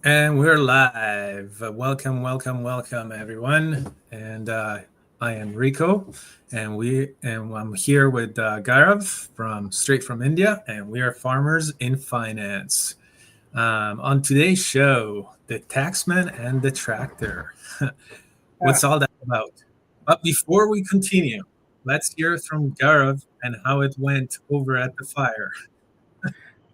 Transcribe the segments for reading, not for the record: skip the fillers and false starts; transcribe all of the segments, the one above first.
And we're live. Welcome, everyone. And I am Rico, and I'm here with Gaurav from straight from India, and we are farmers in finance. On today's show, the taxman and the tractor. Yeah. What's all that about? But before we continue, let's hear from Gaurav and how it went over at the fire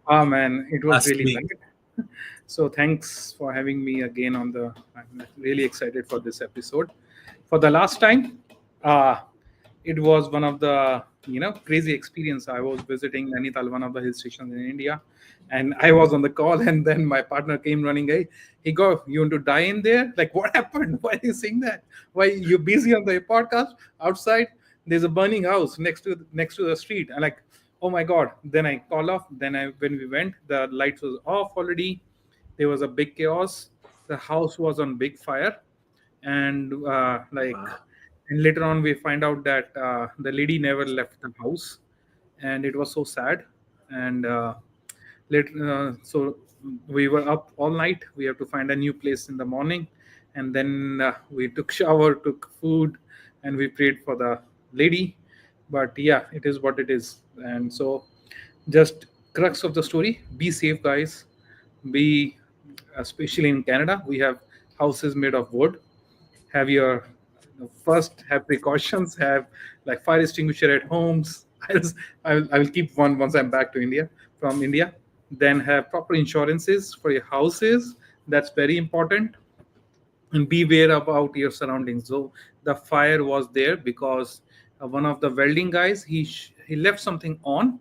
Ah, man, it was last really week. bad. So thanks for having me again on the. I'm really excited for this episode. For the last time, uh, it was one of the crazy experience. I was visiting Nainital, one of the hill stations in India, and I was on the call, and then my partner came running. Hey, he go, you want to die in there? Like, what happened? Why are you saying that? Why you busy on the podcast outside? There's a burning house next to the street. And like, oh my god. Then I call off. When we went, the lights was off already. There was a big chaos. The house was on big fire, and Wow. and later on we find out that the lady never left the house, and it was so sad. And so we were up all night. We have to find a new place in the morning, and then we took shower, took food, and we prayed for the lady. But yeah, it is what it is. And so, just crux of the story: be safe, guys. Be Especially in Canada, we have houses made of wood. Have your first have precautions, have like fire extinguisher at homes. I will keep one once I'm back to India from India. Then have proper insurances for your houses. That's very important. And beware about your surroundings. So the fire was there because one of the welding guys, he left something on,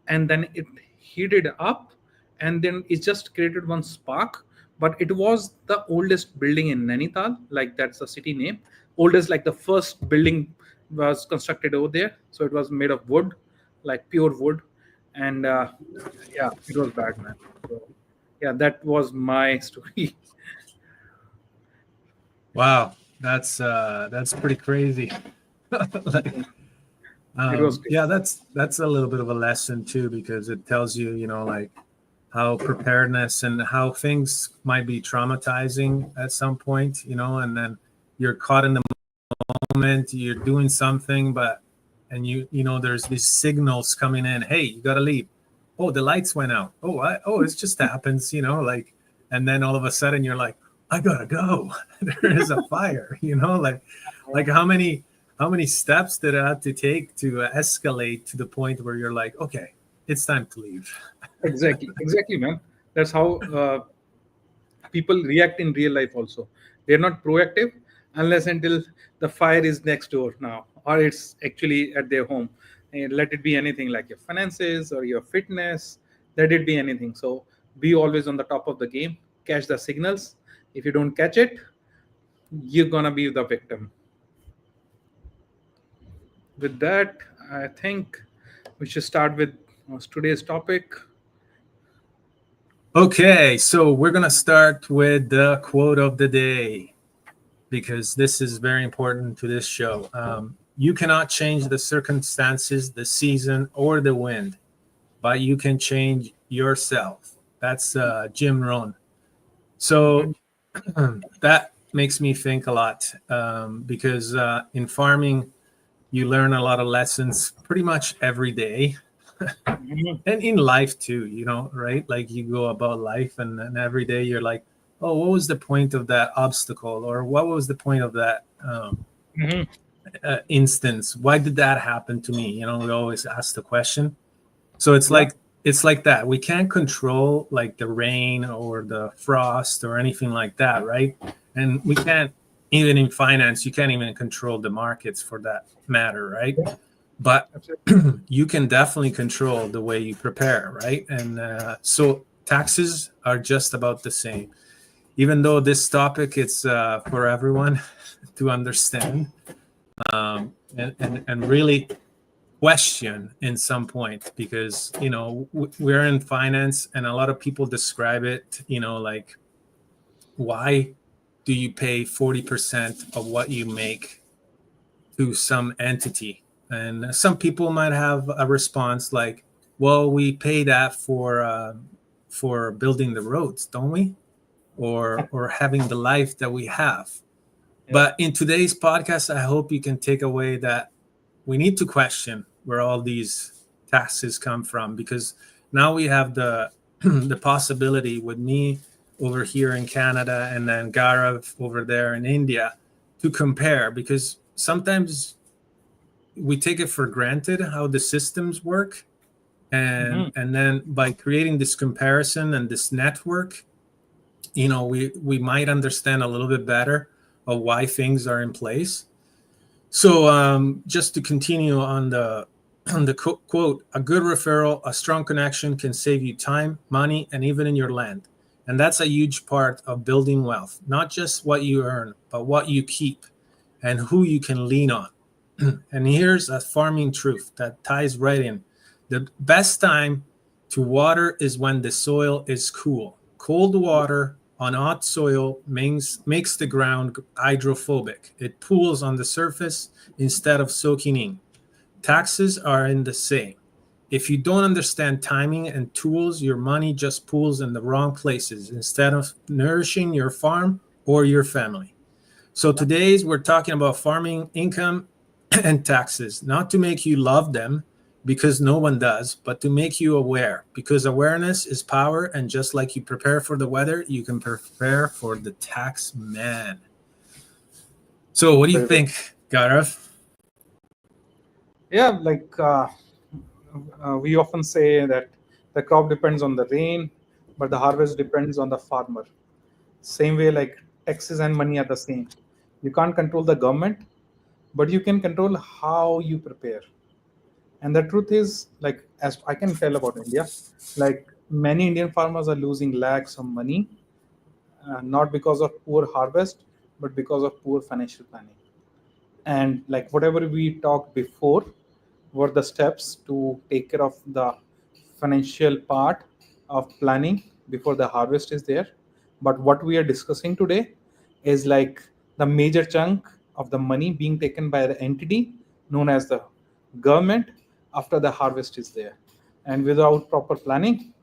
and then it heated up, and then it just created one spark. But it was the oldest building in Nainital, like that's the city name. Oldest, like the first building was constructed over there, so it was made of wood, like pure wood. And yeah, it was bad, man. So yeah, that was my story. Wow, that's pretty crazy. Like, It was yeah, crazy. that's a little bit of a lesson too, because it tells you, like how preparedness and how things might be traumatizing at some point, and then you're caught in the moment, you're doing something, but and there's these signals coming in. Hey, you got to leave. Oh, the lights went out. Oh, it just happens, like, and then all of a sudden you're like, I gotta go. There is a fire, like how many steps did I have to take to escalate to the point where you're like, okay, it's time to leave. Exactly, man. That's how people react in real life. Also, they're not proactive unless until the fire is next door now, or it's actually at their home. And let it be anything like your finances or your fitness. Let it be anything. So be always on the top of the game. Catch the signals. If you don't catch it, you're gonna be the victim. With that, I think we should start with today's topic. Okay, so we're gonna start with the quote of the day, because this is very important to this show. You cannot change the circumstances, the season, or the wind, but you can change yourself. That's Jim Rohn. So Mhm. that makes me think a lot, because in farming, you learn a lot of lessons pretty much every day. Mhm. And in life too, right? Like you go about life, and every day you're like, oh, what was the point of that obstacle, or what was the point of that Mhm. instance? Why did that happen to me? We always ask the question. So it's Yeah. like that. We can't control like the rain or the frost or anything like that, right? And we can't, even in finance, you can't even control the markets for that matter, right? Yeah. But Absolutely. you can definitely control the way you prepare, right? And so taxes are just about the same. Even though this topic it's for everyone to understand, and really question in some point, because we're in finance, and a lot of people describe it, like, why do you pay 40% of what you make to some entity? And some people might have a response like, well, we pay that for building the roads, don't we? or having the life that we have. Yeah. But in today's podcast, I hope you can take away that we need to question where all these taxes come from, because now we have the the possibility with me over here in Canada and then Gaurav over there in India to compare, because sometimes we take it for granted how the systems work, Mhm. and then by creating this comparison and this network, we might understand a little bit better of why things are in place. So just to continue on the quote, a good referral, a strong connection can save you time, money, and even in your land. And that's a huge part of building wealth, not just what you earn, but what you keep and who you can lean on. And here's a farming truth that ties right in. The best time to water is when the soil is cool. Cold water on hot soil makes the ground hydrophobic. It pools on the surface instead of soaking in. Taxes are in the same. If you don't understand timing and tools, your money just pools in the wrong places instead of nourishing your farm or your family. So today's we're talking about farming income and taxes, not to make you love them because no one does, but to make you aware, because awareness is power. And just like you prepare for the weather, you can prepare for the tax man. So what do you Very well. think, Gaurav? Yeah, like we often say that the crop depends on the rain, but the harvest depends on the farmer. Same way, like taxes and money are the same. You can't control the government, but you can control how you prepare. And the truth is, like, as I can tell about India, like many Indian farmers are losing lakhs of money, not because of poor harvest, but because of poor financial planning. And like whatever we talked before were the steps to take care of the financial part of planning before the harvest is there. But what we are discussing today is like the major chunk of the money being taken by the entity known as the government after the harvest is there. And without proper planning,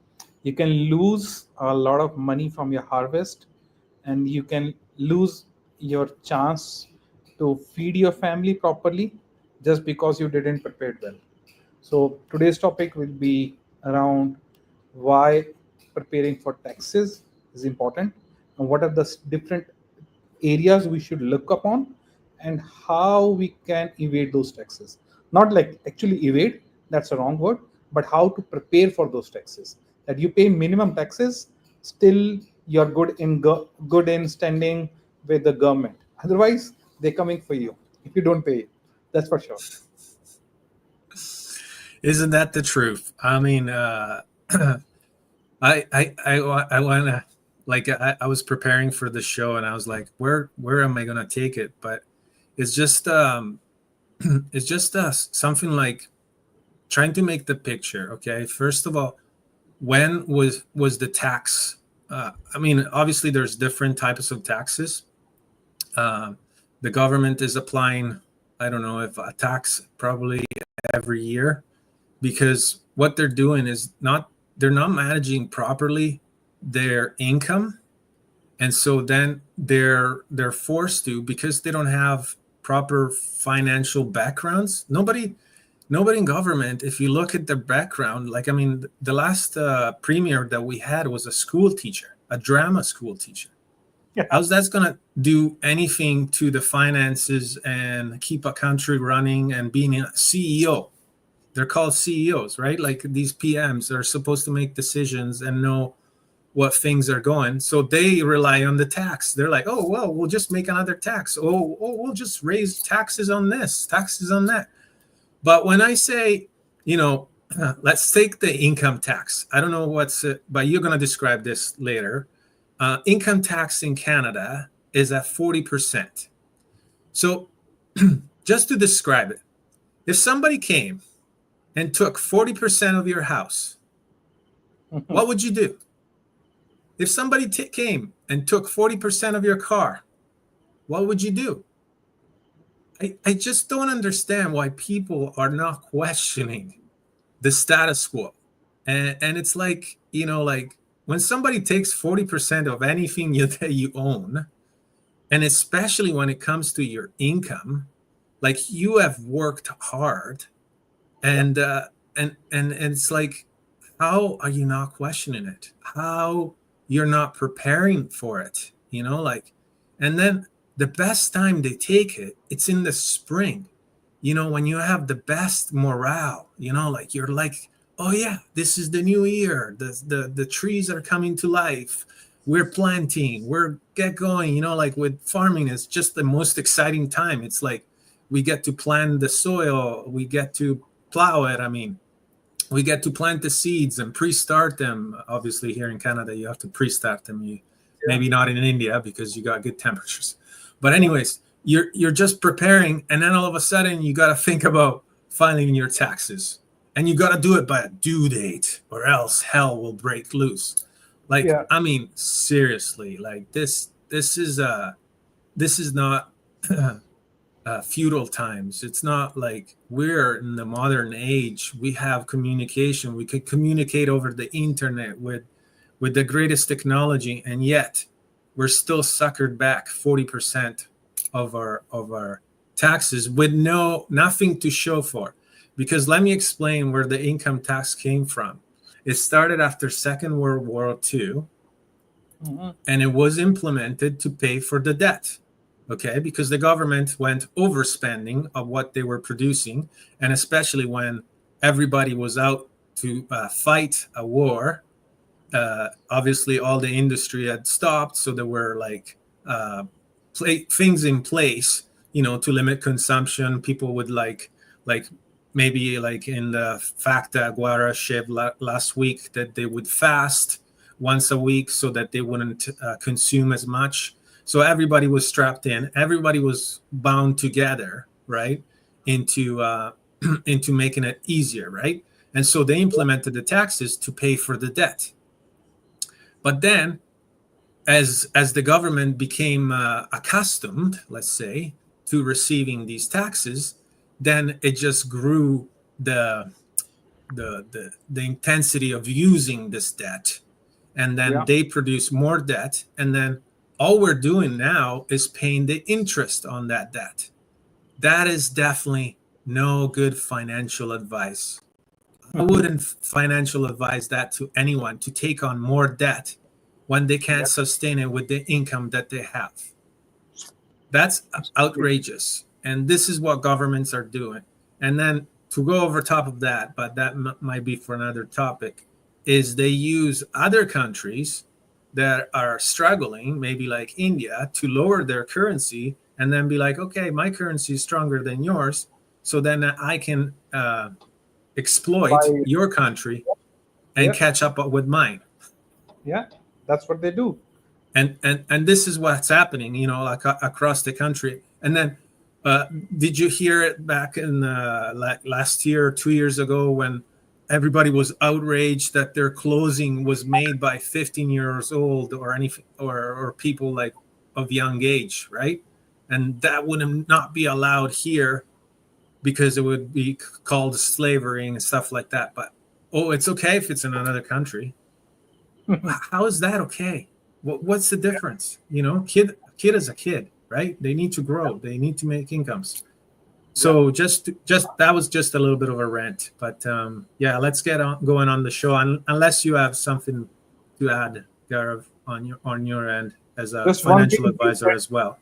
you can lose a lot of money from your harvest, and you can lose your chance to feed your family properly just because you didn't prepare well. So today's topic will be around why preparing for taxes is important, and what are the different areas we should look upon, and how we can evade those taxes. Not like actually evade, that's a wrong word, but how to prepare for those taxes. That you pay minimum taxes, still you're good in standing with the government. Otherwise, they're coming for you if you don't pay. That's for sure. Isn't that the truth? I mean, I want to, like, I was preparing for the show and I was like, where am I gonna take it? But it's just it's just something like trying to make the picture. Okay, first of all, when was the tax? I mean, obviously there's different types of taxes. Uh, the government is applying, I don't know if a tax probably every year, because what they're doing is they're not managing properly their income, and so then they're forced to, because they don't have proper financial backgrounds. Nobody in government, if you look at their background, like, I mean, the last premier that we had was a school teacher, a drama school teacher. Yeah. How's that's going to do anything to the finances and keep a country running and being a CEO? They're called CEOs, right? Like these PMs are supposed to make decisions and know what things are going. So they rely on the tax. They're like, oh, well, we'll just make another tax. We'll just raise taxes on this, taxes on that. But when I say, let's take the income tax. I don't know but you're going to describe this later. Income tax in Canada is at 40%. So just to describe it, if somebody came and took 40% of your house, what would you do? If somebody came and took 40% of your car, what would you do? I just don't understand why people are not questioning the status quo. And it's like, when somebody takes 40% of anything that you own, and especially when it comes to your income, like you have worked hard, and and it's like, how are you not questioning it? How you're not preparing for it? Like, and then the best time they take it, it's in the spring, when you have the best morale, like you're like, oh yeah, this is the new year. The trees are coming to life. We're planting, we're get going, like with farming, it's just the most exciting time. It's like we get to plant the soil, we get to plow it. I mean, we get to plant the seeds and pre-start them. Obviously, here in Canada, you have to pre-start them. Maybe not in India because you got good temperatures. But anyways, you're just preparing, and then all of a sudden you got to think about filing your taxes, and you got to do it by a due date, or else hell will break loose. Like, Yeah. I mean, seriously, like this is not feudal times. It's not like we're in the modern age. We have communication. We could communicate over the internet with the greatest technology, and yet we're still suckered back 40% of our taxes with nothing to show for. Because let me explain where the income tax came from. It started after Second World War II, and it was implemented to pay for the debt. Okay, because the government went overspending of what they were producing, and especially when everybody was out to fight a war. Obviously, all the industry had stopped, so there were like things in place, to limit consumption. People would like maybe like in the Facta Guara Shiv last week, that they would fast once a week so that they wouldn't consume as much. So everybody was strapped in. Everybody was bound together, right, into into making it easier, right? And so they implemented the taxes to pay for the debt. But then, as the government became accustomed, let's say, to receiving these taxes, then it just grew the intensity of using this debt, and then they produce more debt, and then all we're doing now is paying the interest on that debt. That is definitely no good financial advice. I wouldn't financial advise that to anyone, to take on more debt when they can't sustain it with the income that they have. That's outrageous. And this is what governments are doing. And then to go over top of that, but that might be for another topic, is they use other countries that are struggling, maybe like India, to lower their currency, and then be like, okay, my currency is stronger than yours, so then I can exploit your country and catch up with mine. Yeah, that's what they do. And this is what's happening, like across the country. And then did you hear it back in last year or 2 years ago, when everybody was outraged that their clothing was made by 15 years old or anything, or people like of young age, right? And that would not be allowed here because it would be called slavery and stuff like that. But it's okay if it's in another country. How is that okay? What's the difference? Kid is a kid, right? They need to grow. They need to make incomes. So just that was just a little bit of a rant, but let's get going on the show. Unless you have something to add, Gaurav, on your end as a Just financial advisor as well.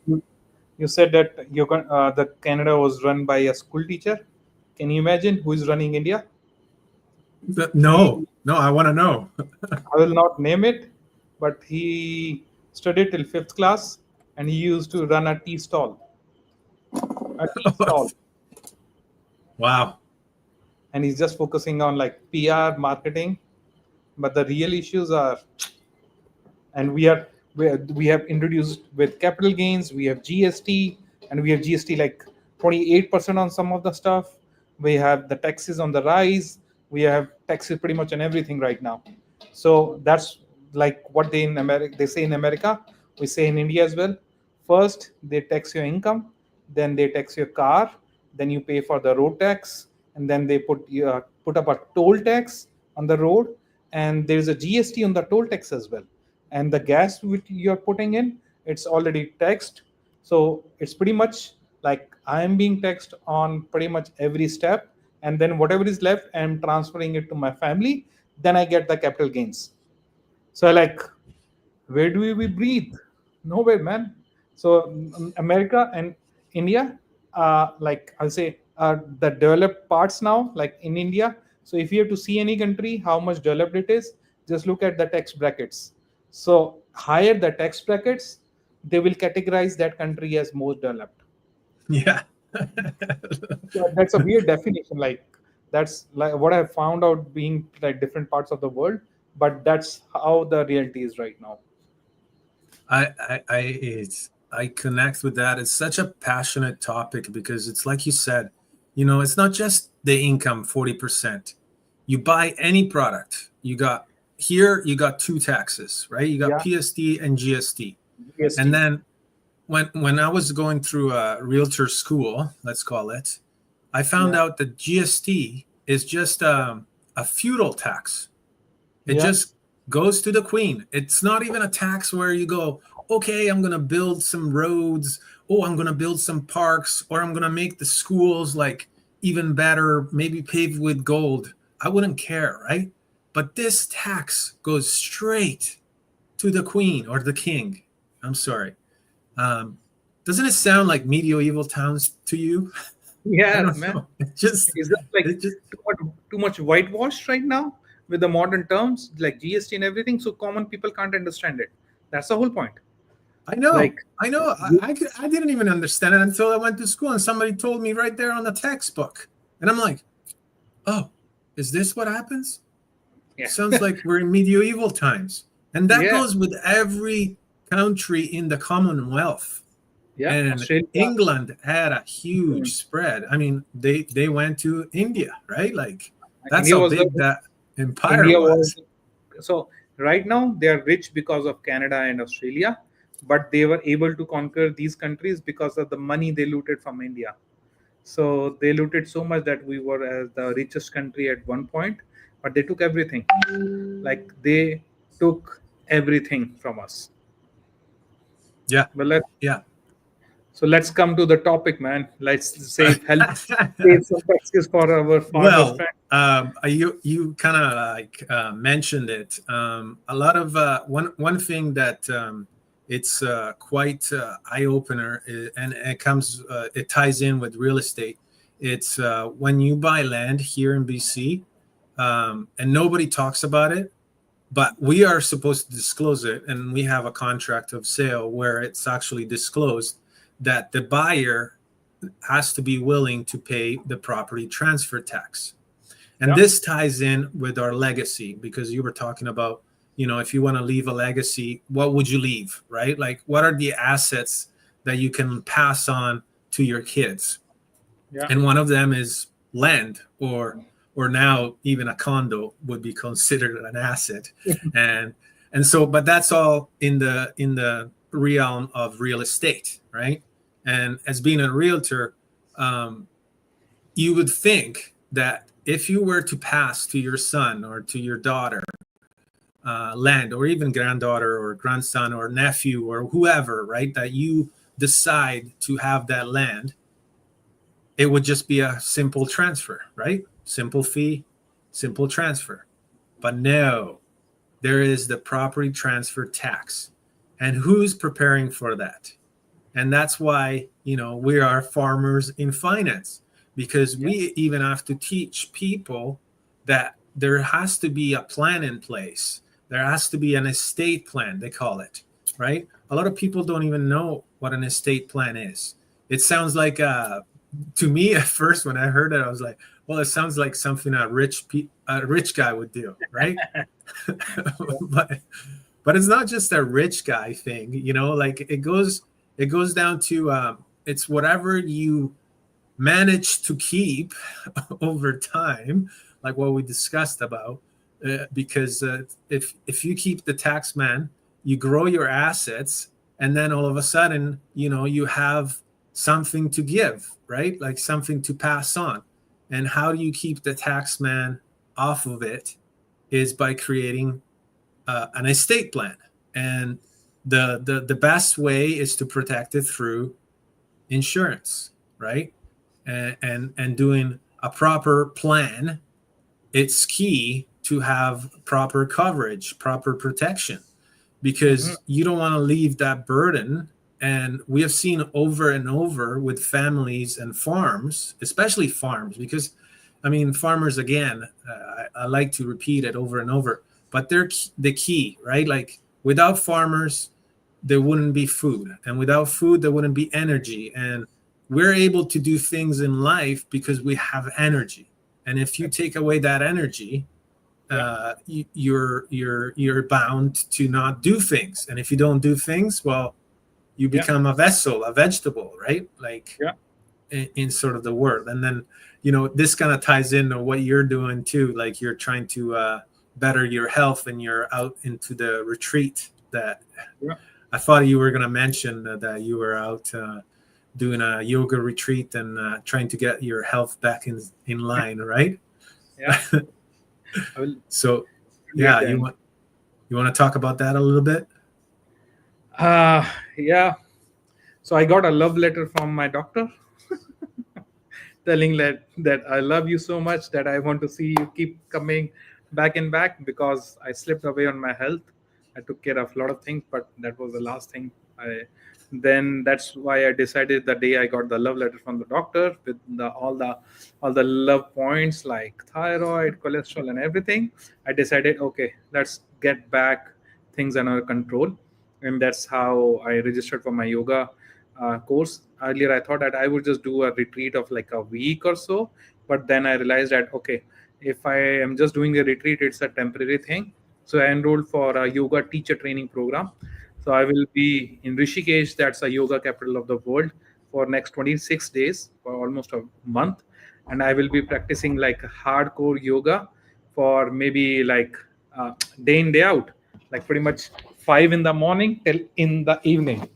You said that the Canada was run by a school teacher. Can you imagine who is running India? No, I want to know. I will not name it, but he studied till 5th class, and he used to run a tea stall. A tea stall. Wow. And he's just focusing on like PR, marketing, but the real issues are, and we have introduced with capital gains, we have GST, and we have GST like 28% on some of the stuff. We have the taxes on the rise. We have taxes pretty much on everything right now. So that's like what they say in America, we say in India as well. First they tax your income, then they tax your car, then you pay for the road tax, and then they put up a toll tax on the road, and there is a GST on the toll tax as well. And the gas which you're putting in, it's already taxed. So it's pretty much like I am being taxed on pretty much every step, and then whatever is left, I'm transferring it to my family. Then I get the capital gains. So like, where do we breathe? Nowhere, man. So America and India, like I'll say, the developed parts now, like in India. So if you have to see any country how much developed it is, just look at the tax brackets. So higher the tax brackets, they will categorize that country as most developed. Yeah. So that's a weird definition. Like that's like what I found out being like different parts of the world, but that's how the reality is right now. I connect with that. It's such a passionate topic because it's like you said, you know, it's not just the income 40%. You buy any product, you got here, you got two taxes, right? You got Yeah, PST and GST. And GST. then when I was going through a realtor school, let's call it, I found Yeah, out that GST is just a feudal tax. It yeah, just goes to the queen. It's not even a tax where you go, okay, I'm going to build some roads. Oh, I'm going to build some parks, or I'm going to make the schools like even better, maybe paved with gold. I wouldn't care, right? But this tax goes straight to the queen or the king. I'm sorry. Um, doesn't it sound like medieval towns to you? I yeah, don't man. know. Is that like It just, too much whitewashed right now with the modern terms like GST and everything? So common people can't understand it. That's the whole point. I know, Like, I know. I didn't even understand it until I went to school and somebody told me right there on the textbook. And I'm like, oh, is this what happens? yeah, Sounds like we're in medieval times. And that yeah, goes with every country in the Commonwealth. yeah. And Australia, England had a huge spread. I mean, they went to India, right? Like that's India how was the big that empire India was was. so right now they are rich because of Canada and Australia, but they were able to conquer these countries because of the money they looted from India. So they looted so much that we were as the richest country at one point, but they took everything. Like they took everything from us. Yeah. Well, Yeah. let's come to the topic, man. Let's save some taxes for our farmer Well, friend. you kind of like mentioned it. A lot of one thing that it's quite eye opener, and it ties in with real estate. It's when you buy land here in BC, and nobody talks about it, but we are supposed to disclose it, and we have a contract of sale where it's actually disclosed that the buyer has to be willing to pay the property transfer tax. And Yeah, this ties in with our legacy because you were talking about, you know, if you want to leave a legacy, what would you leave, right? Like, what are the assets that you can pass on to your kids? yeah, And one of them is land, or now even a condo would be considered an asset. And so, but that's all in the realm of real estate, right? And as being a realtor, um, you would think that if you were to pass to your son or to your daughter land, or even granddaughter or grandson or nephew or whoever, right, that you decide to have that land, it would just be a simple transfer, right? Simple fee, simple transfer. But no, there is the property transfer tax. And who's preparing for that? And that's why, you know, we are farmers in finance, because yeah, we even have to teach people that there has to be a plan in place. There has to be an estate plan, they call it, right? A lot of people don't even know what an estate plan is. It sounds like, to me at first when I heard it, I was like, well, it sounds like something a rich guy would do, right? but but it's not just a rich guy thing, you know. Like it goes down to it's whatever you manage to keep over time, like what we discussed about. Because if you keep the tax man, you grow your assets, and then all of a sudden, you know, you have something to give, right? Like something to pass on. And how do you keep the tax man off of it? is by creating an estate plan. And the best way is to protect it through insurance, right? And doing a proper plan. It's key to have proper coverage, proper protection, Mhm. because you don't want to leave that burden. And we have seen over and over with families and farms, especially farms, because I mean, farmers, again, I like to repeat it over and over, but they're the key, right? Like without farmers, there wouldn't be food. And without food, there wouldn't be energy. And we're able to do things in life because we have energy. And if you take away that energy, Yeah. you're bound to not do things. And if you don't do things, well, you Yeah. become a vessel, a vegetable, right? Like Yeah. in sort of the word. And then, this kind of ties into what you're doing too. Like you're trying to better your health, and you're out into the retreat that Yeah. I thought you were going to mention, that you were out doing a yoga retreat and trying to get your health back in line, right? Yeah. I will So, get yeah, there. you want to talk about that a little bit? Yeah. So I got a love letter from my doctor telling that I love you so much that I want to see you keep coming back and back, because I slipped away on my health. I took care of a lot of things, but that was the last thing. Then that's why I decided the day I got the love letter from the doctor with all the love points like thyroid, cholesterol, and everything. I decided, okay, let's get back things under control, and that's how I registered for my yoga course. Earlier, I thought that I would just do a retreat of like a week or so, but then I realized that okay, if I am just doing a retreat, it's a temporary thing. So I enrolled for a yoga teacher training program. So I will be in Rishikesh, that's a yoga capital of the world, for next 26 days, for almost a month, and I will be practicing like hardcore yoga for maybe like day in day out, like pretty much 5 in the morning till in the evening.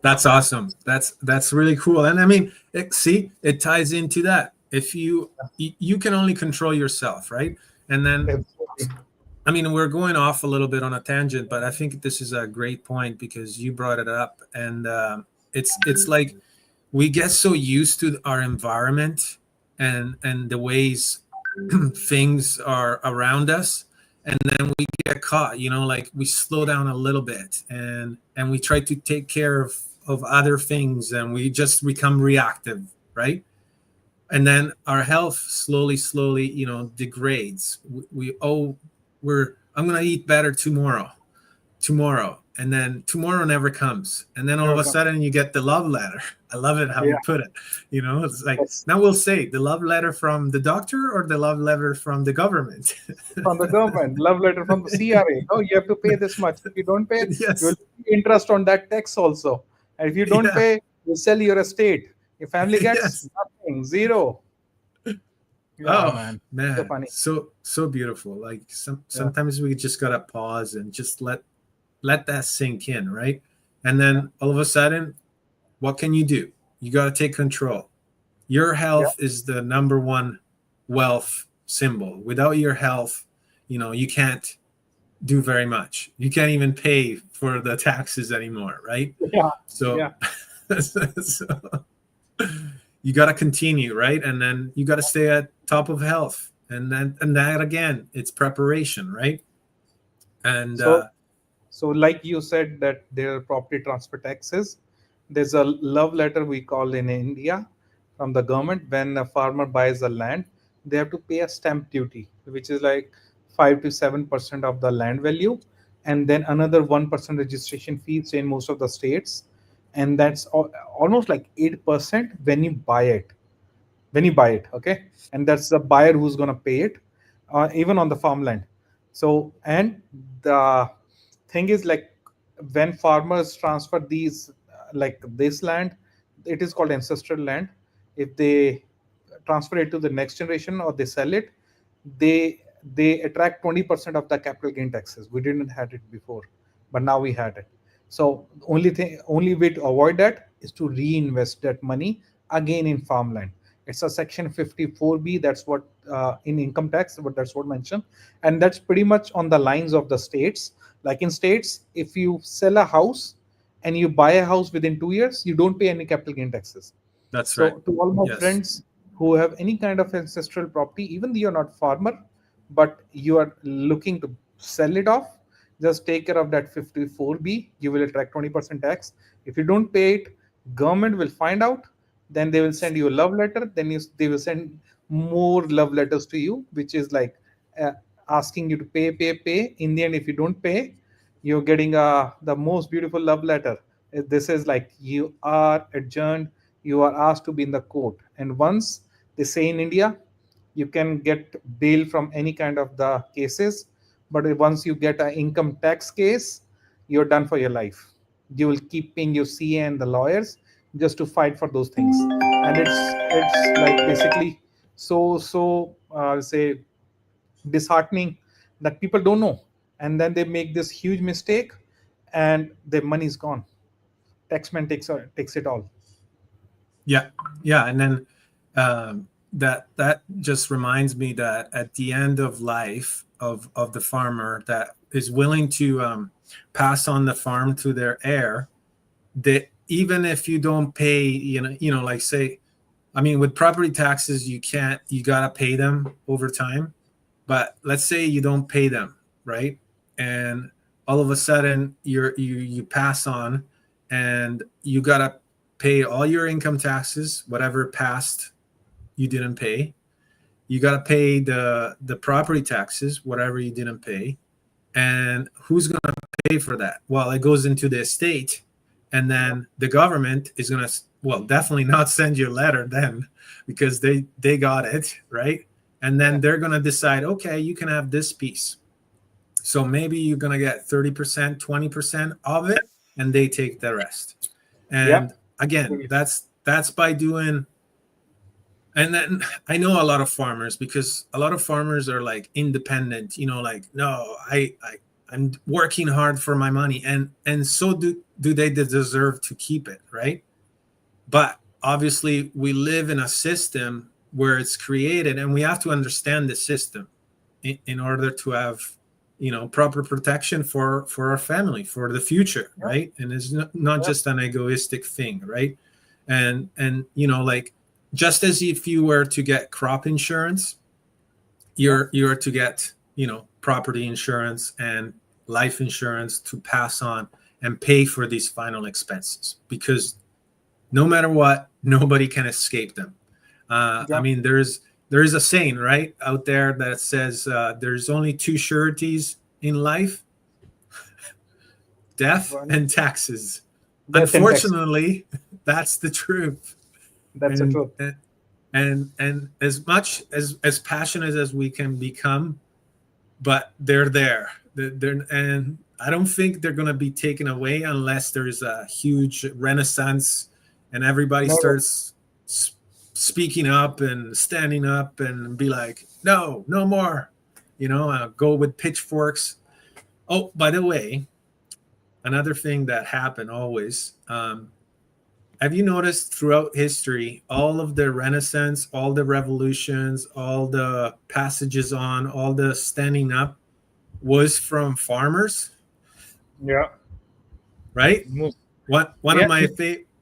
That's awesome. That's really cool. And I mean, it ties into that. If you can only control yourself, right? And then, Absolutely. I mean, we're going off a little bit on a tangent, but I think this is a great point because you brought it up, and it's like we get so used to our environment and the ways things are around us, and then we get caught, like we slow down a little bit, and we try to take care of other things, and we just become reactive, right? And then our health slowly degrades. I'm gonna eat better tomorrow, and then tomorrow never comes, and then all of Never a come. sudden you get the love letter. I love it how Yeah. you put it. It's like, Yes. now we'll say the love letter from the doctor or the love letter from the government. From the government, love letter from the CRA. Oh, you have to pay this much. If you don't pay, you will Yes. pay interest on that tax also. And if you don't Yeah. pay, you sell your estate. Your family gets Yes. nothing, zero. Yeah, Oh man. So man, funny. so beautiful. Like Yeah. sometimes we just gotta pause and just let that sink in, right? And then all of a sudden, what can you do? You got to take control. Your Yeah. health is the number one wealth symbol. Without your health, you can't do very much. You can't even pay for the taxes anymore, right? Yeah. So, Yeah. so you got to continue, right? And then you got to stay at top of health. And that again, it's preparation, right? And So So, like you said, that there are property transfer taxes. There's a love letter we call in India from the government. When a farmer buys a land, they have to pay a stamp duty, which is like 5 to 7% of the land value, and then another 1% registration fees in most of the states, and that's almost like 8% when you buy it, okay, and that's the buyer who's going to pay it, even on the farmland. So, and the thing is, like, when farmers transfer these like this land, it is called ancestral land. If they transfer it to the next generation or they sell it, they attract 20% of the capital gain taxes. We didn't had it before, but now we had it. So only way to avoid that is to reinvest that money again in farmland. It's a section 54B. That's what in income tax, but that's what mentioned. And that's pretty much on the lines of the states. Like in states, if you sell a house and you buy a house within 2 years, you don't pay any capital gain taxes. That's right. So to all my Yes. friends who have any kind of ancestral property, even though you're not farmer, but you are looking to sell it off, just take care of that 54B. You will attract 20% tax. If you don't pay it, government will find out. Then they will send you a love letter. Then they will send more love letters to you, which is like uh, asking you to pay. In the end, if you don't pay, you're getting the most beautiful love letter. This is like you are adjourned, you are asked to be in the court. And once they say in India, you can get bail from any kind of the cases, but once you get an income tax case, you're done for your life. You will keep paying your CA and the lawyers just to fight for those things. And it's like basically say disheartening that people don't know, and then they make this huge mistake and their money is gone. Taxman takes it all. Yeah, yeah, and then that just reminds me that at the end of life of the farmer that is willing to pass on the farm to their heir, that even if you don't pay, like say, I mean, with property taxes, you gotta pay them over time. But let's say you don't pay them, right? And all of a sudden you pass on, and you gotta pay all your income taxes, whatever past you didn't pay. You gotta pay the property taxes, whatever you didn't pay. And who's gonna pay for that? Well, it goes into the estate, and then the government is gonna, well, definitely not send you a letter then, because they got it, right? And then they're gonna decide, okay, you can have this piece. So maybe you're gonna get 30%, 20% of it, and they take the rest. And again, that's by doing. And then I know a lot of farmers, because a lot of farmers are like independent, like, no, I'm working hard for my money, and so do they deserve to keep it, right? But obviously we live in a system where it's created, and we have to understand the system in order to have proper protection for our family, for the future, right? And it's not just an egoistic thing, right? And like, just as if you were to get crop insurance, you're to get property insurance and life insurance to pass on and pay for these final expenses, because no matter what, nobody can escape them. I mean, there is a saying right out there that says there's only two sureties in life: death and taxes. Unfortunately, that's the truth. That's the truth. And as much as passionate as we can become, but they're there. And I don't think they're going to be taken away unless there's a huge renaissance and everybody starts speaking up and standing up and be like, no more, go with pitchforks. Oh, by the way, another thing that happened always, have you noticed throughout history, all of the Renaissance, all the revolutions, all the passages on, all the standing up was from farmers? Yeah. Right? One of my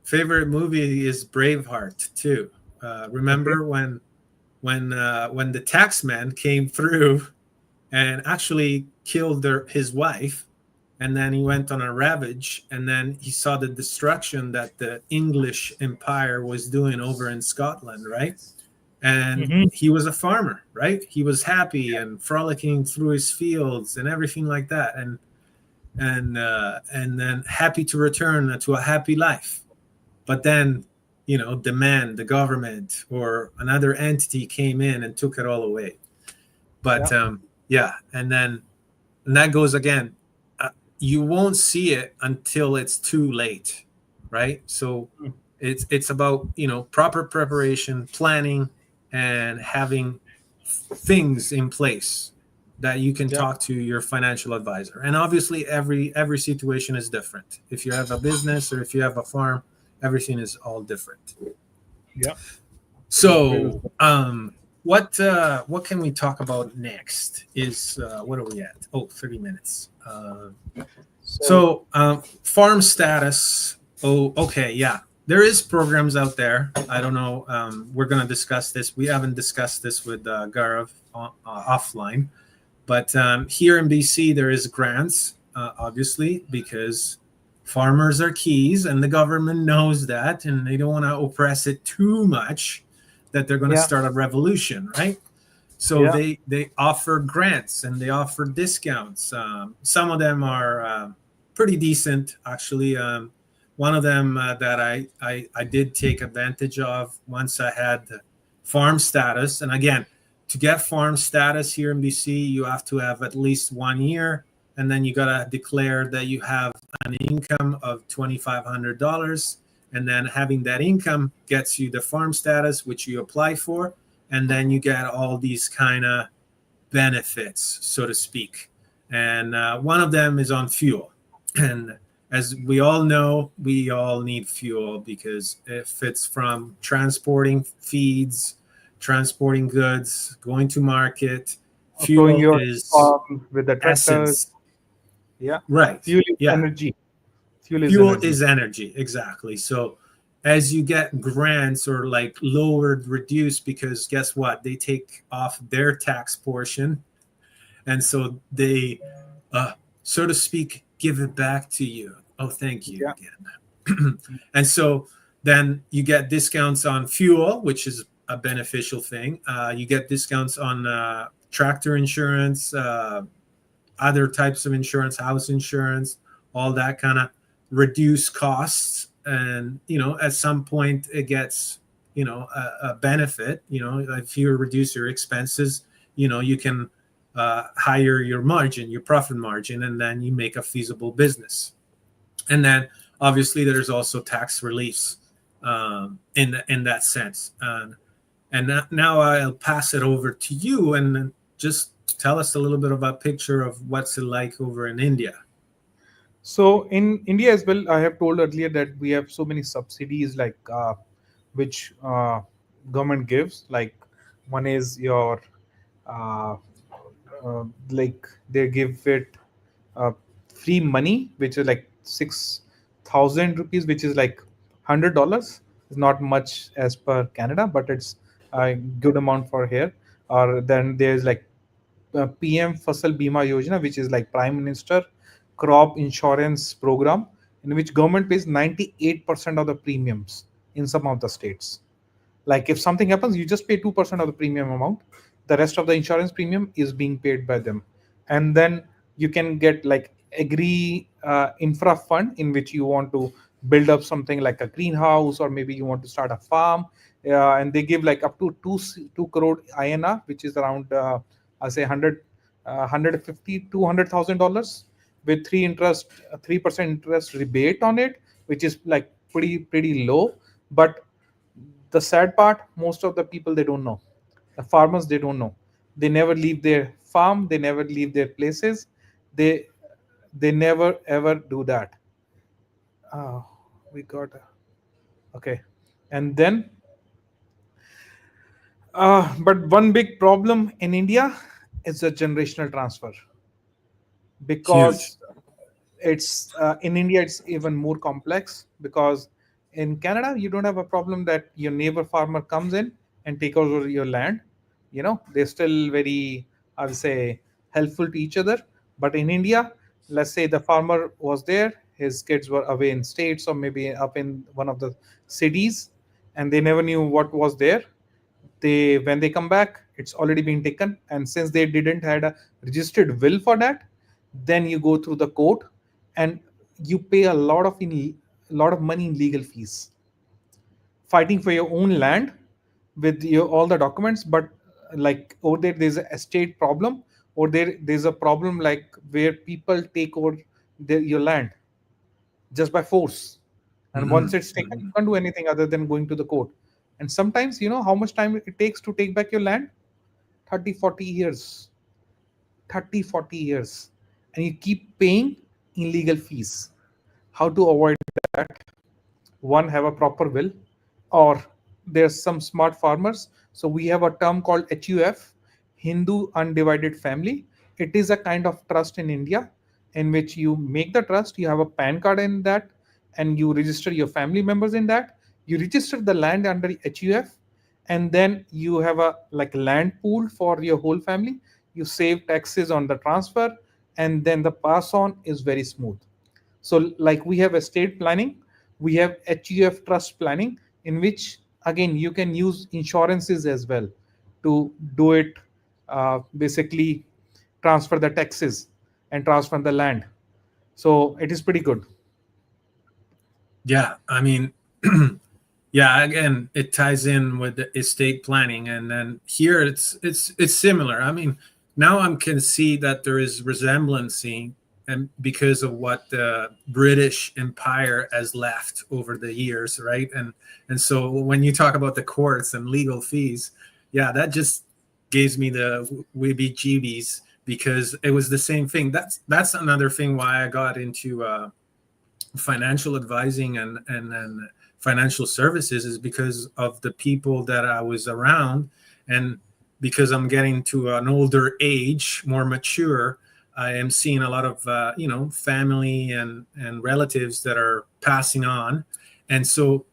favorite movie is Braveheart too. Remember when the Taxman came through and actually killed his wife, and then he went on a ravage, and then he saw the destruction that the English Empire was doing over in Scotland, right? And he was a farmer, right? He was happy and frolicking through his fields and everything like that, and then happy to return to a happy life. But then, the government or another entity came in and took it all away. But and that goes again. You won't see it until it's too late, right? So it's about proper preparation, planning, and having things in place that you can talk to your financial advisor. And obviously every situation is different. If you have a business or if you have a farm, everything is all different. Very So, what can we talk about next? Is what are we at? Oh, 30 minutes. so So, farm status. Oh, okay, yeah. There is programs out there. I don't know. We're gonna discuss this. We haven't discussed this with Gaurav offline, but here in BC there is grants, obviously, because farmers are keys, and the government knows that, and they don't want to oppress it too much that they're going to yeah, start a revolution, right? So yeah, they offer grants and they offer discounts. Some of them are pretty decent, actually. One of them that I did take advantage of once I had farm status. And again, to get farm status here in BC, you have to have at least 1 year, and then you got to declare that you have an income of $2,500. And then having that income gets you the farm status, which you apply for, and then you get all these kind of benefits, so to speak. And one of them is on fuel. And as we all know, we all need fuel because if it's from transporting feeds, transporting goods, going to market, growing fuel your is farm with the tractors. essence. Yeah, Right. fuel is Yeah. energy. Fuel is Fuel energy. is energy, exactly. So as you get grants or like lowered, reduced, because guess what? They take off their tax portion. And so they, uh, so to speak, give it back to you. Oh, thank you Yeah, again. And so then you get discounts on fuel, which is a beneficial thing. You get discounts on tractor insurance, other types of insurance, house insurance, all that kind of reduce costs. And, at some point it gets, a benefit, if you reduce your expenses, you can higher your margin, your profit margin, and then you make a feasible business. And then obviously there's also tax reliefs in that sense. And now I'll pass it over to you and just tell us a little bit about a picture of what's it like over in India. so in India as well, I have told earlier that we have so many subsidies, like which government gives. Like one is your uh, like they give it uh, free money, which is like 6,000 rupees, which is like $100. It's not much as per Canada, but it's a good amount for here. Or then there's like PM Fasal Bima Yojana, which is like Prime Minister crop insurance program, in which government pays 98% of the premiums in some of the states. Like if something happens, you just pay 2% of the premium amount. The rest of the insurance premium is being paid by them. And then you can get like agri infra fund, in which you want to build up something like a greenhouse, or maybe you want to start a farm. And they give like up to 2 crore INR, which is around I say 100 150 $200,000, with 3% interest rebate on it, which is like pretty low. But the sad part, most of the people, they don't know. The farmers, they don't know. They never leave their farm, they never leave their places. They they never ever do that. Oh, we got okay. And then but one big problem in India is the generational transfer, Huge. because it's in India it's even more complex. Because in Canada you don't have a problem that your neighbor farmer comes in and take over your land. They're still very, I would say, helpful to each other. But in India, let's say the farmer was there, his kids were away in states or maybe up in one of the cities, and they never knew what was there. They When they come back, it's already been taken, and since they didn't had a registered will for that, then you go through the court, and you pay a lot of money in legal fees, fighting for your own land with all the documents. But like over there's a estate problem, or there's a problem like where people take over your land just by force. And once Mm-hmm. it's taken, Mm-hmm. you can't do anything other than going to the court. And sometimes, how much time it takes to take back your land? 30 40 years. 30 40 years. And you keep paying in legal fees. How to avoid that? One, have a proper will, or there's some smart farmers. So we have a term called HUF, Hindu Undivided Family. It is a kind of trust in India in which you make the trust, you have a PAN card in that, and you register your family members in that. You register the land under HUF, and then you have a like land pool for your whole family. You save taxes on the transfer, and then the pass on is very smooth. So, like we have estate planning, we have HUF trust planning, in which again you can use insurances as well to do it. Basically, transfer the taxes and transfer the land. So it is pretty good. Yeah, I mean, yeah, again, it ties in with the estate planning, and then here it's similar. I mean, now I can see that there is resemblancy, and because of what the British Empire has left over the years, right? And so when you talk about the courts and legal fees, yeah, that just gives me the weebie-jeebies because it was the same thing. That's another thing why I got into financial advising and financial services is because of the people that I was around, and because I'm getting to an older age, more mature. I am seeing a lot of family and relatives that are passing on, and so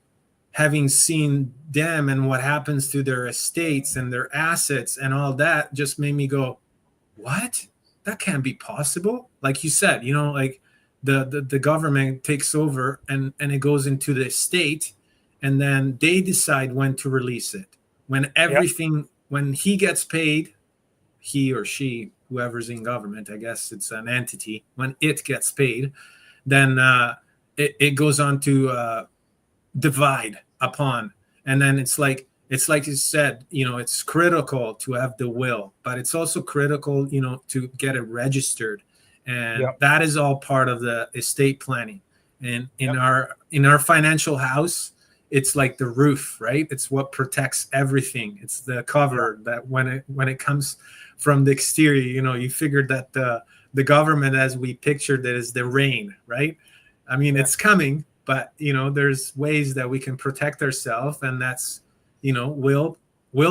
having seen them and what happens to their estates and their assets and all that just made me go, what? That can't be possible. Like you said, like the government takes over and it goes into the state, and then they decide when to release it. When everything, when he gets paid, he or she, whoever's in government, I guess it's an entity, when it gets paid, then it goes on to divide upon. And then it's like you said, it's critical to have the will, but it's also critical, to get it registered. And that is all part of the estate planning. And in our financial house, it's like the roof, right? It's what protects everything. It's the cover that when it comes from the exterior, you figured that the government, as we pictured it, is the rain, right? I mean, it's coming, but there's ways that we can protect ourselves, and that's will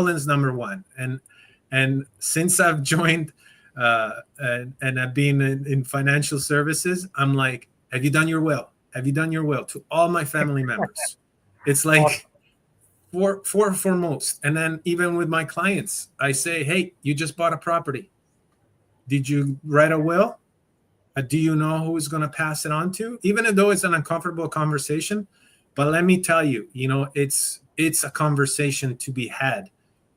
is number one. And since I've joined and I've been in financial services, I'm like, have you done your will? Have you done your will? To all my family members. It's like foremost. And then even with my clients, I say, hey, you just bought a property. Did you write a will? Do you know who is going to pass it on to? Even though it's an uncomfortable conversation, but let me tell you, it's a conversation to be had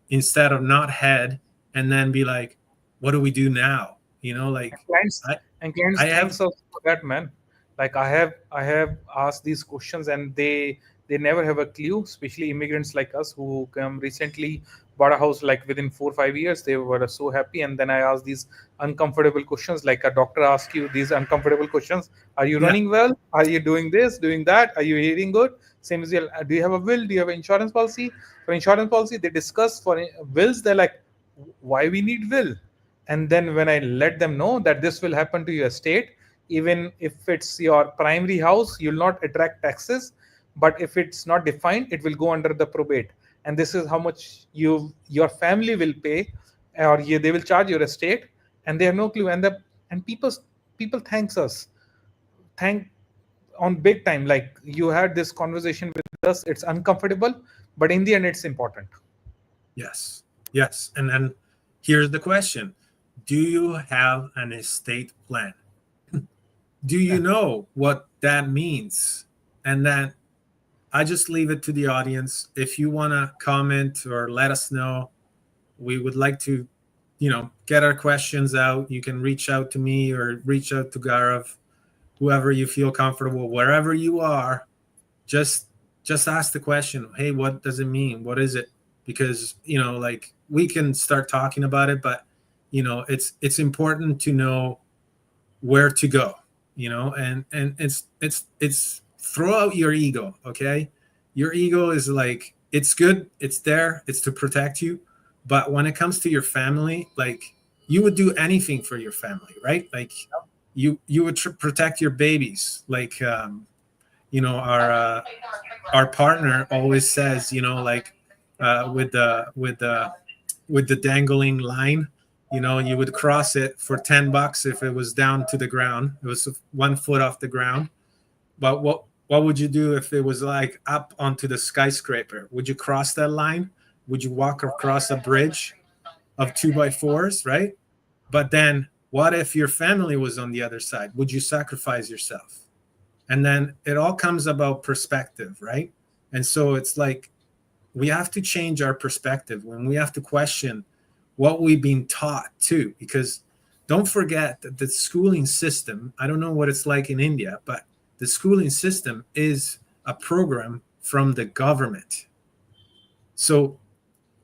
instead of not had and then be like, what do we do now? Like clients thanks us for that, man. Like I have asked these questions, and they never have a clue, especially immigrants like us who come recently, bought a house like within 4 or 5 years. They were so happy, and then I asked these uncomfortable questions, like a doctor asks you these uncomfortable questions. Are you running well? Are you doing this, doing that? Are you eating good? Same as do you have a will? Do you have an insurance policy? For insurance policy, they discuss. For wills, they're like, why we need will? And then when I let them know that this will happen to your estate, even if it's your primary house, you'll not attract taxes, but if it's not defined, it will go under the probate, and this is how much your family will pay, or they will charge your estate, and they have no clue. And people thanks us, thank on big time, like you had this conversation with us. It's uncomfortable, but in the end it's important. Yes. And then here's the question. Do you have an estate plan? Do you know what that means? And then I just leave it to the audience. If you want to comment or let us know, we would like to, get our questions out. You can reach out to me or reach out to Gaurav, whoever you feel comfortable, wherever you are. Just ask the question. Hey, what does it mean? What is it? Because, like we can start talking about it, but, it's important to know where to go, and it's throw out your ego. Okay. Your ego is like, it's good. It's there. It's to protect you. But when it comes to your family, like you would do anything for your family, right? Like you would protect your babies. Like, our partner always says, like with the dangling line, you would cross it for $10 if it was down to the ground. It was 1 foot off the ground. But what would you do if it was like up onto the skyscraper? Would you cross that line? Would you walk across a bridge of 2x4s, right? But then what if your family was on the other side? Would you sacrifice yourself? And then it all comes about perspective, right? And so it's like we have to change our perspective when we have to question what we've been taught too, because don't forget that the schooling system, I don't know what it's like in India, but the schooling system is a program from the government. So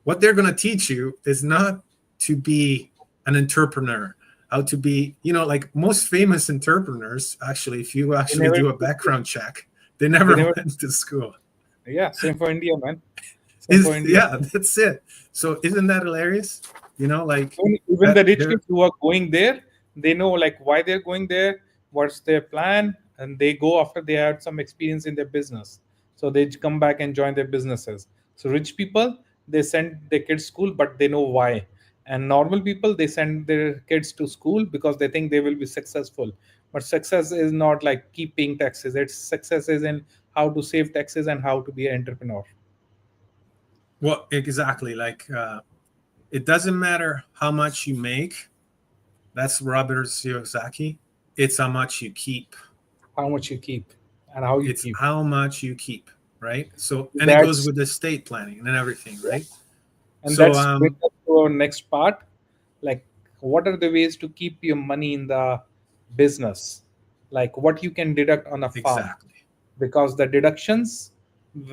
what they're going to teach you is not to be an entrepreneur, how to be, like most famous entrepreneurs, actually, if you actually do a background check, they never went to school. Yeah, same for India, man. Yeah, that's it. So isn't that hilarious? Like even the rich kids who are going there, they know like why they're going there, what's their plan, and they go after they had some experience in their business. So they come back and join their businesses. So rich people, they send their kids school, but they know why. And normal people, they send their kids to school because they think they will be successful. But success is not like keep paying taxes. It's success is in how to save taxes and how to be an entrepreneur. Well, exactly. Like it doesn't matter how much you make. That's Robert Kiyosaki. It's how much you keep. How much you keep and how you It's keep. how much you keep, right? So, and it goes with estate planning and everything, right? And so, that's brings us to our next part. Like, what are the ways to keep your money in the business? Like, what you can deduct on a farm. Exactly. Because the deductions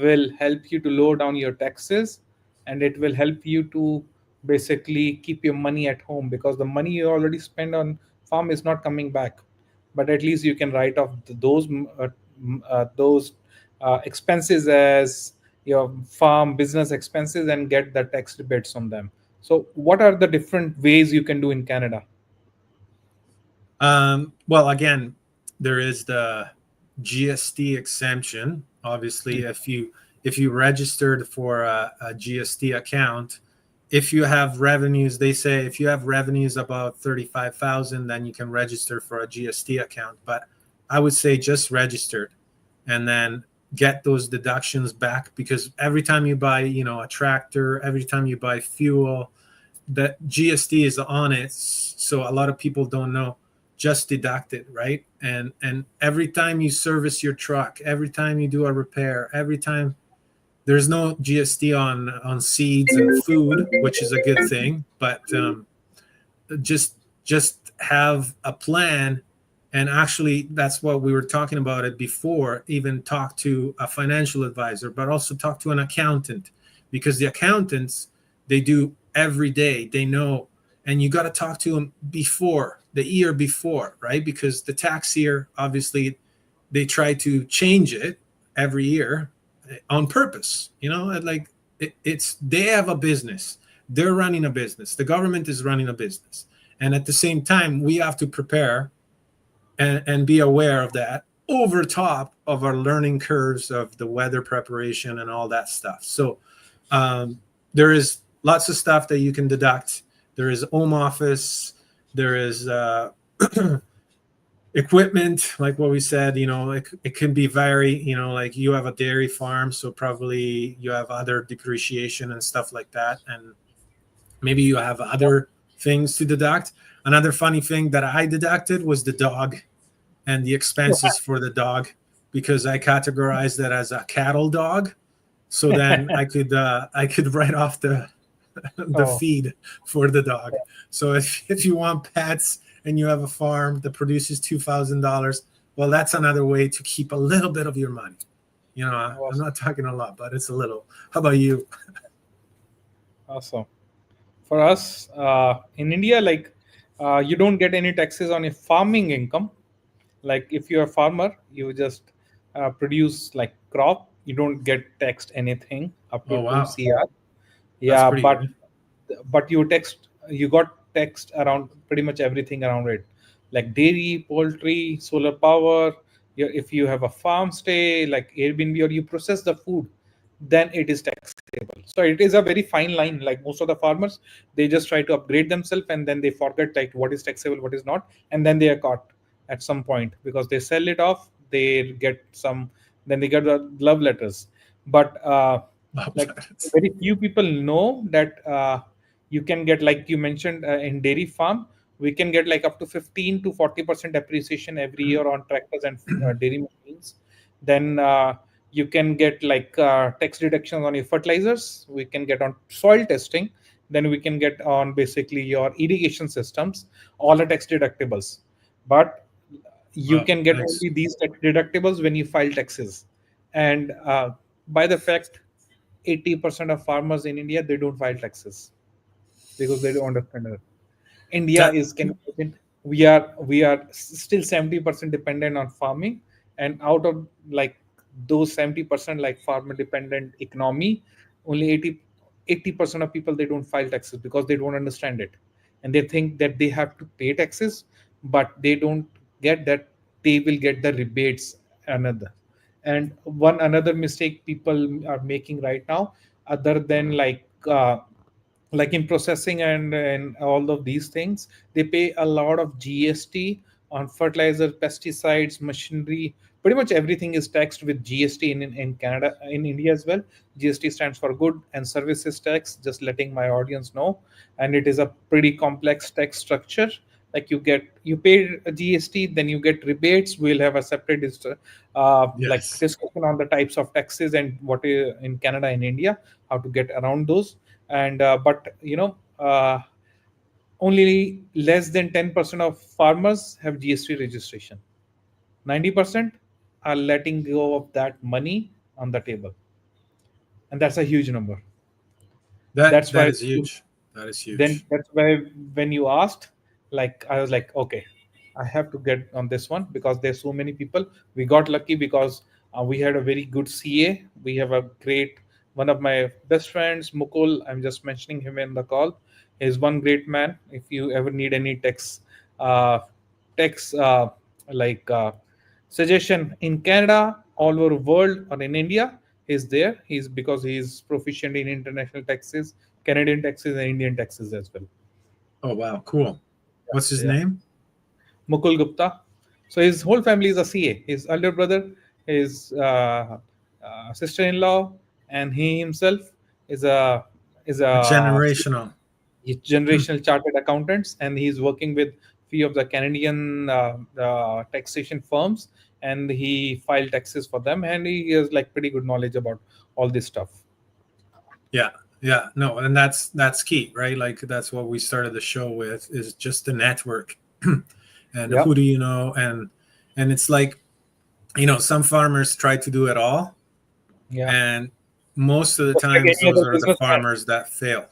will help you to lower down your taxes, and it will help you to basically keep your money at home, because the money you already spend on farm is not coming back. But at least you can write off those expenses as your farm business expenses and get the tax rebates on them. So what are the different ways you can do in Canada? Well, again, there is the GST exemption. Obviously, if you registered for a GST account, if you have revenues, they say if you have revenues about 35,000, then you can register for a GST account. But I would say just registered, and then get those deductions back, because every time you buy, a tractor, every time you buy fuel, the GST is on it. So a lot of people don't know. Just deduct it, right? And every time you service your truck, every time you do a repair, every time, there's no GST on seeds and food, which is a good thing. But just have a plan. And actually, that's what we were talking about it before. Even talk to a financial advisor, but also talk to an accountant, because the accountants, they do every day. They know, and you got to talk to them before the year before, right? Because the tax year, obviously, they try to change it every year on purpose. Like it's they have a business. They're running a business. The government is running a business, and at the same time, we have to prepare and be aware of that over top of our learning curves of the weather preparation and all that stuff. So there is lots of stuff that you can deduct. There is home office. There is equipment, like what we said. It can be very, like you have a dairy farm, so probably you have other depreciation and stuff like that, and maybe you have other things to deduct. Another funny thing that I deducted was the dog and the expenses for the dog, because I categorized that as a cattle dog. So then I could write off the feed for the dog. So if you want pets and you have a farm that produces $2,000, well, that's another way to keep a little bit of your money. I'm not talking a lot, but it's a little. How about you? Awesome. For us in India, like you don't get any taxes on a farming income. Like if you're a farmer, you just produce like crop, you don't get taxed anything up to Oh, wow. 2 CR. That's Yeah, pretty but good. you got taxed around pretty much everything around it, like dairy, poultry, solar power, If you have a farm stay like Airbnb, or you process the food, then it is taxable. So it is a very fine line. Like most of the farmers, they just try to upgrade themselves, and then they forget like what is taxable, what is not, and then they are caught at some point because they sell it off. They get some, then they get the love letters. But like very few people know that you can get, like you mentioned, in dairy farm, we can get like up to 15 to 40% depreciation every year on tractors and dairy machines. Then you can get like tax deductions on your fertilizers. We can get on soil testing. Then we can get on basically your irrigation systems, all the tax deductibles. But you Wow, can get nice. only these tax deductibles when you file taxes. And by the fact, 80% of farmers in India, they don't file taxes because they don't understand it. India That is, can you imagine, we are still 70% dependent on farming, and out of like those 70% like farmer dependent economy, only 80% of people, they don't file taxes because they don't understand it, and they think that they have to pay taxes, but they don't get that they will get the rebates another. And one another mistake people are making right now, other than like in processing and all of these things, they pay a lot of GST on fertilizer, pesticides, machinery. Pretty much everything is taxed with GST in Canada, in India as well. GST stands for good and services tax, just letting my audience know. And it is a pretty complex tax structure. Like you pay a GST, then you get rebates. We'll have a separate like yes. discussion on the types of taxes and what is in Canada and India, how to get around those. And but only less than 10% of farmers have GST registration. 90% are letting go of that money on the table, and that's a huge number. That That's that why, is huge. That is then huge. that's why when you asked, like I was like, okay, I have to get on this one because there's so many people. We got lucky because we had a very good CA. We have a great, one of my best friends, Mukul, I'm just mentioning him in the call, is one great man. If you ever need any uh text like suggestion in Canada, all over world, or in India, he's there. He's because he's proficient in international taxes, Canadian taxes, and Indian taxes as well. Oh wow, cool. What's his Yeah, name? Mukul Gupta. So his whole family is a CA. His elder brother, his sister-in-law, and he himself is A a generational. generational chartered accountants, and he's working with few of the Canadian taxation firms, and he filed taxes for them, and he has like pretty good knowledge about all this stuff. Yeah, yeah, no, and that's key, right? Like that's what we started the show with is just the network, and Yeah, who do you know, and it's like some farmers try to do it all, yeah. and most of the Just like times any those other are the businessman. farmers that fail,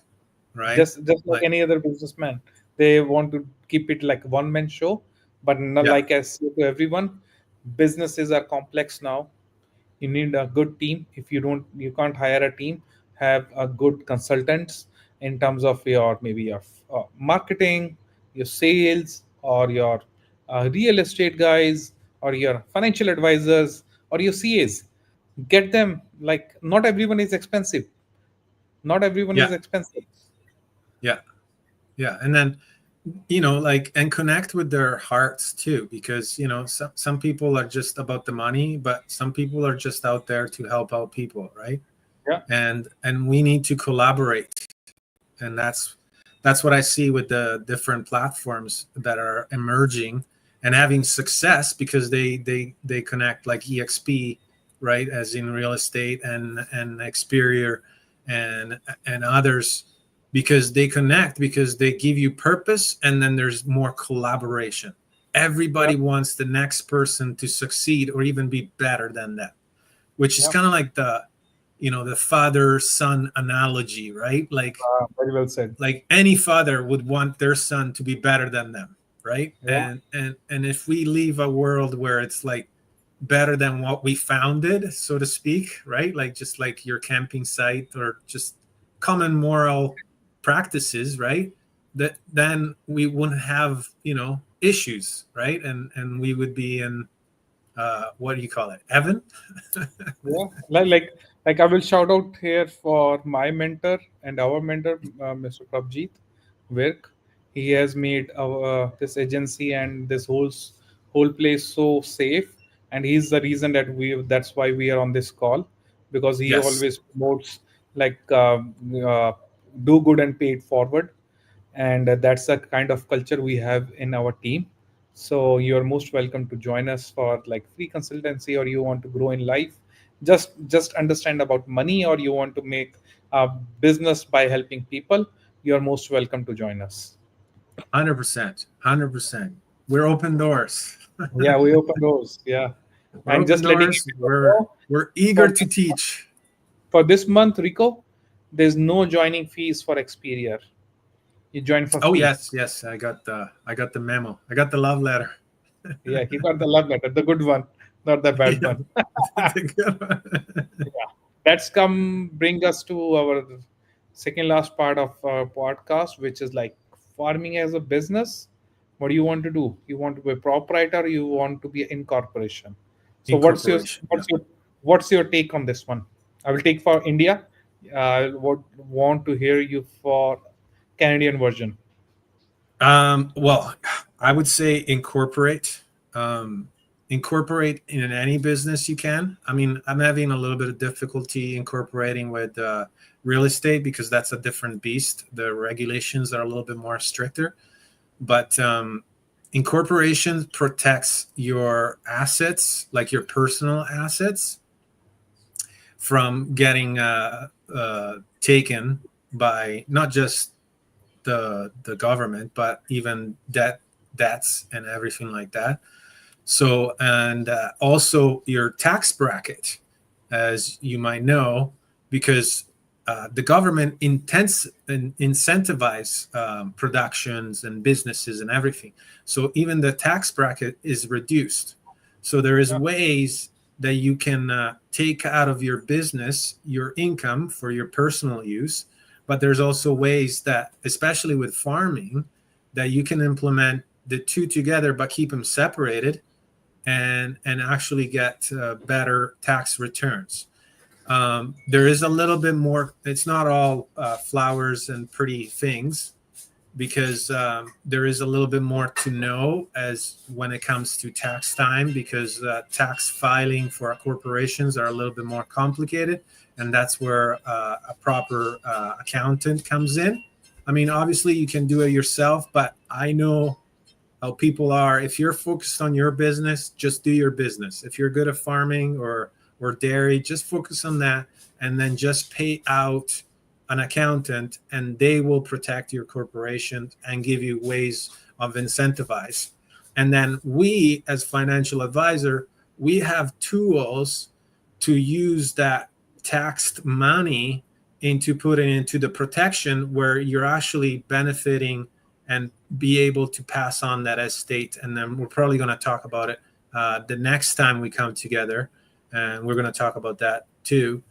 right? Just like Like any other businessman, they want to keep it like one man show. But not, yeah, like I say to everyone, businesses are complex now. You need a good team. If you can't hire a team, have a good consultants in terms of your, maybe your marketing, your sales, or your real estate guys, or your financial advisors, or your CAs. Get them. Like, not everyone is expensive. Not everyone is yeah, expensive. yeah, yeah, and then like and connect with their hearts too, because some people are just about the money, but some people are just out there to help out people, right? Yeah. And we need to collaborate, and that's what I see with the different platforms that are emerging and having success because they connect, like EXP, right, as in real estate, and Experior, and others, because they connect, because they give you purpose, and then there's more collaboration. Yeah. Everybody wants the next person to succeed or even be better than them, which is Yeah. kind of like the father son analogy, right? Very well said. Like any father would want their son to be better than them, right? Yeah. And if we leave a world where it's like better than what we founded, so to speak, right? Like just like your camping site, or just common moral practices, right? That then we wouldn't have issues, right? And we would be in what do you call it, Evan? Yeah, like I will shout out here for my mentor and our mentor, Mr. Prabjeet Virk. He has made our this agency and this whole place so safe, and he's the reason that we that's why we are on this call, because he Yes, always promotes like do good and pay it forward, and that's the kind of culture we have in our team. So you're most welcome to join us for like free consultancy, or you want to grow in life, just understand about money, or you want to make a business by helping people, you're most welcome to join us. 100%, 100%. We're open doors. Yeah, we open doors. Yeah, We're and open just letting doors. you We're know, we're eager for to teach. for this month, Rico, there's no joining fees for Expedia. You join for Oh free. yes, yes. I got the memo. I got the love letter. Yeah, he got the love letter, the good one, not the bad Yeah, one. the good one. Yeah, that's come bring us to our second last part of our podcast, which is like farming as a business. What do you want to do? You want to be a proprietor? You want to be in corporation? So Incorporation. Yeah. what's your take on this one? I will take for India. I would want to hear you for Canadian version. Well, I would say incorporate. Um, Incorporate in any business you can. I mean, I'm having a little bit of difficulty incorporating with real estate because that's a different beast. The regulations are a little bit more stricter, but incorporation protects your assets, like your personal assets, from getting taken by not just the government, but even debts and everything like that. So, and also your tax bracket, as you might know, because the government intends and incentivize productions and businesses and everything. So even the tax bracket is reduced. So there is Yeah, ways that you can take out of your business your income for your personal use, but there's also ways that, especially with farming, that you can implement the two together but keep them separated and actually get better tax returns. There is a little bit more. It's not all flowers and pretty things because there is a little bit more to know as when it comes to tax time because tax filing for corporations are a little bit more complicated, and that's where a proper accountant comes in. I mean, obviously you can do it yourself, but I know how people are. If you're focused on your business, just do your business. If you're good at farming or dairy, just focus on that and then just pay out an accountant and they will protect your corporation and give you ways of incentivize. And then we as financial advisor, we have tools to use that taxed money into putting into the protection where you're actually benefiting and be able to pass on that estate. And then we're probably going to talk about it the next time we come together. And we're going to talk about that too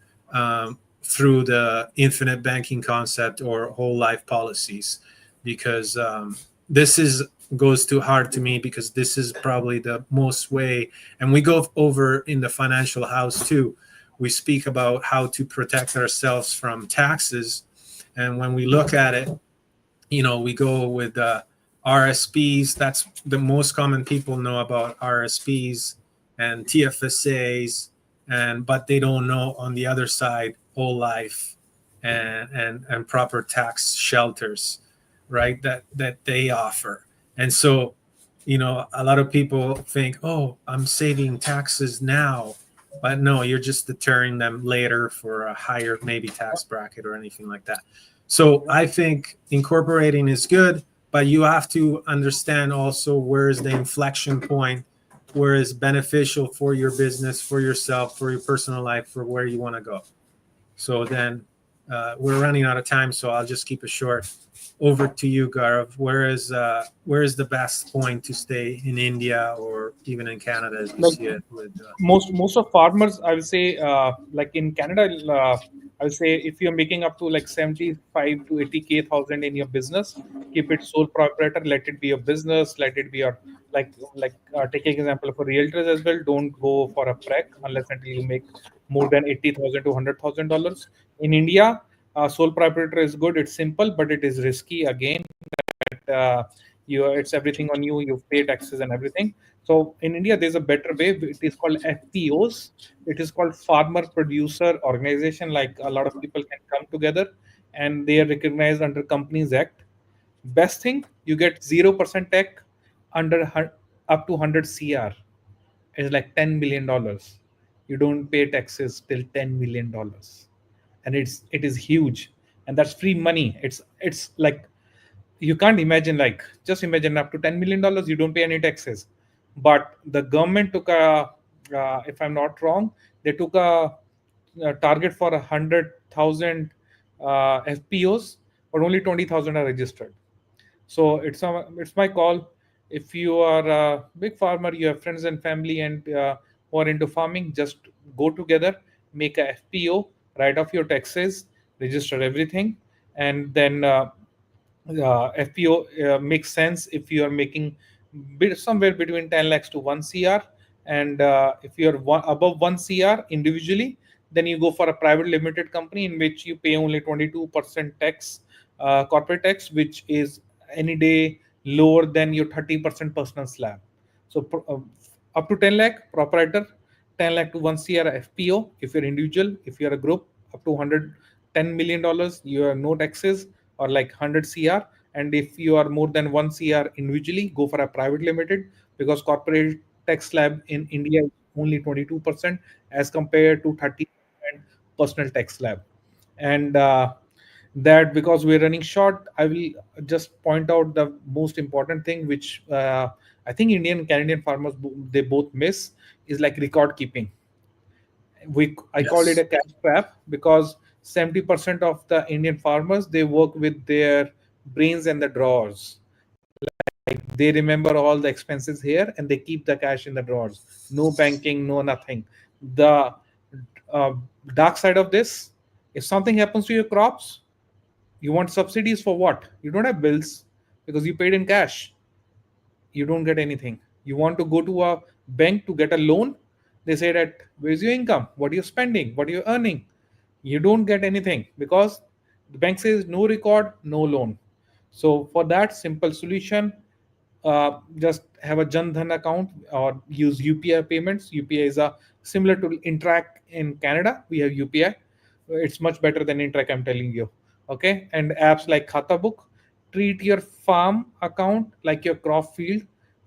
through the infinite banking concept or whole life policies, because this is goes too hard to me because this is probably the most way. And we go over in the financial house too. We speak about how to protect ourselves from taxes. And when we look at it, we go with RSPs. That's the most common people know about RSPs and TFSAs, and but they don't know on the other side whole life and proper tax shelters, right? That they offer. And so, a lot of people think, oh, I'm saving taxes now. But no, you're just deterring them later for a higher maybe tax bracket or anything like that. So I think incorporating is good, but you have to understand also where is the inflection point, where is beneficial for your business, for yourself, for your personal life, for where you want to go. So then we're running out of time, so I'll just keep it short. Over to you, Gaurav. Where is the best point to stay in India or even in Canada as you like see it with most of farmers, I will say, like in Canada, I will say if you're making up to like 75 to 80k thousand in your business, keep it sole proprietor. Let it be your business. Let it be your take example for realtors as well. Don't go for a prec unless until you make more than 80,000 to $100,000. In India, sole proprietor is good. It's simple, but it is risky again. uh, it's everything on you. You pay taxes and everything. So in India, there's a better way. It is called FPOs. It is called Farmer Producer Organization. Like a lot of people can come together, and they are recognized under Companies Act. Best thing, you get 0% tax under up to 100 CR. It's like $10 million. You don't pay taxes till $10 million, and it is huge, and that's free money. It's like you can't imagine, like just imagine up to $10 million you don't pay any taxes. But the government took if I'm not wrong, they took a target for 100,000 FPOs, but only 20,000 are registered. So it's my call. If you are a big farmer, you have friends and family, and who are into farming, just go together, make a FPO, write off your taxes, register everything, and then FPO makes sense if you are making somewhere between 10 lakhs to 1 CR. And if you're above 1 CR individually, then you go for a private limited company in which you pay only 22% tax, corporate tax, which is any day lower than your 30% personal slab. So up to 10 lakh proprietor, 10 lakh to 1 CR FPO. If you're individual, if you're a group, up to $110 million, you have no taxes, or like 100 CR. And if you are more than 1 CR individually, go for a private limited, because corporate tax slab in India is only 22% as compared to 30% personal tax slab. And that, because we're running short, I will just point out the most important thing, which I think Indian and Canadian farmers, they both miss, is like record keeping. I call it Yes. a cash trap, because 70% of the Indian farmers, they work with their brains and the drawers. Like they remember all the expenses here, and they keep the cash in the drawers. No banking, no nothing. The uh, dark side of this: if something happens to your crops, you want subsidies for what? You don't have bills because you paid in cash. You don't get anything. You want to go to a bank to get a loan, they say that, where's your income, what are you spending, what are you earning? You don't get anything, because the bank says no record, no loan. So for that simple solution, just have a Jan Dhan account or use UPI payments. UPI is a similar to Interac in Canada. We have UPI. It's much better than Interac, I'm telling you. Okay, and apps like Khata Book. Treat your farm account like your crop field.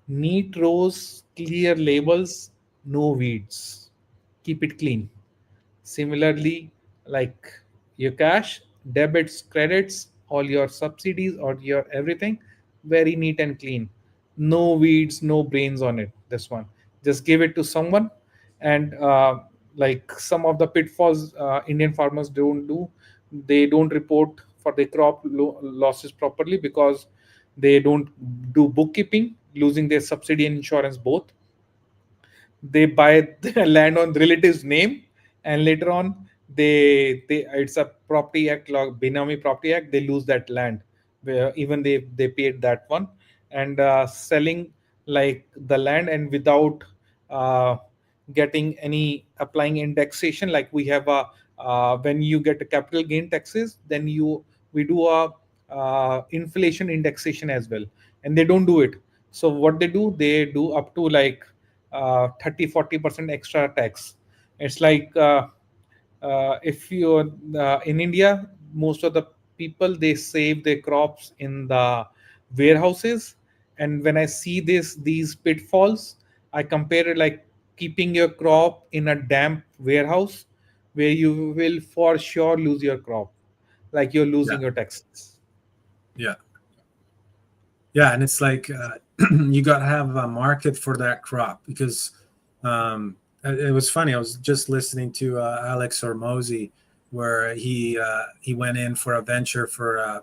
Neat rows, clear labels, no weeds. Keep it clean. Similarly, like your cash, debits, credits, all your subsidies or your everything, very neat and clean. No weeds, no brains on it. This one, just give it to someone. And like some of the pitfalls Indian farmers don't do, they don't report for the crop losses properly, because they don't do bookkeeping, losing their subsidy and insurance both. They buy the land on relatives name, and later on they it's a property act, like Benami Property Act, they lose that land, where even they paid that one. And selling like the land, and without uh, getting any applying indexation, like we have a when you get a capital gain taxes, then we do a inflation indexation as well, and they don't do it. So what they do up to like 30-40% extra tax. It's like if you're in India, most of the people, they save their crops in the warehouses. And when I see these pitfalls, I compare it like keeping your crop in a damp warehouse, where you will for sure lose your crop, like you're Yeah. losing your taxes. Yeah. Yeah. And it's like you got to have a market for that crop because it was funny. I was just listening to Alex Hormozy, where he went in for a venture for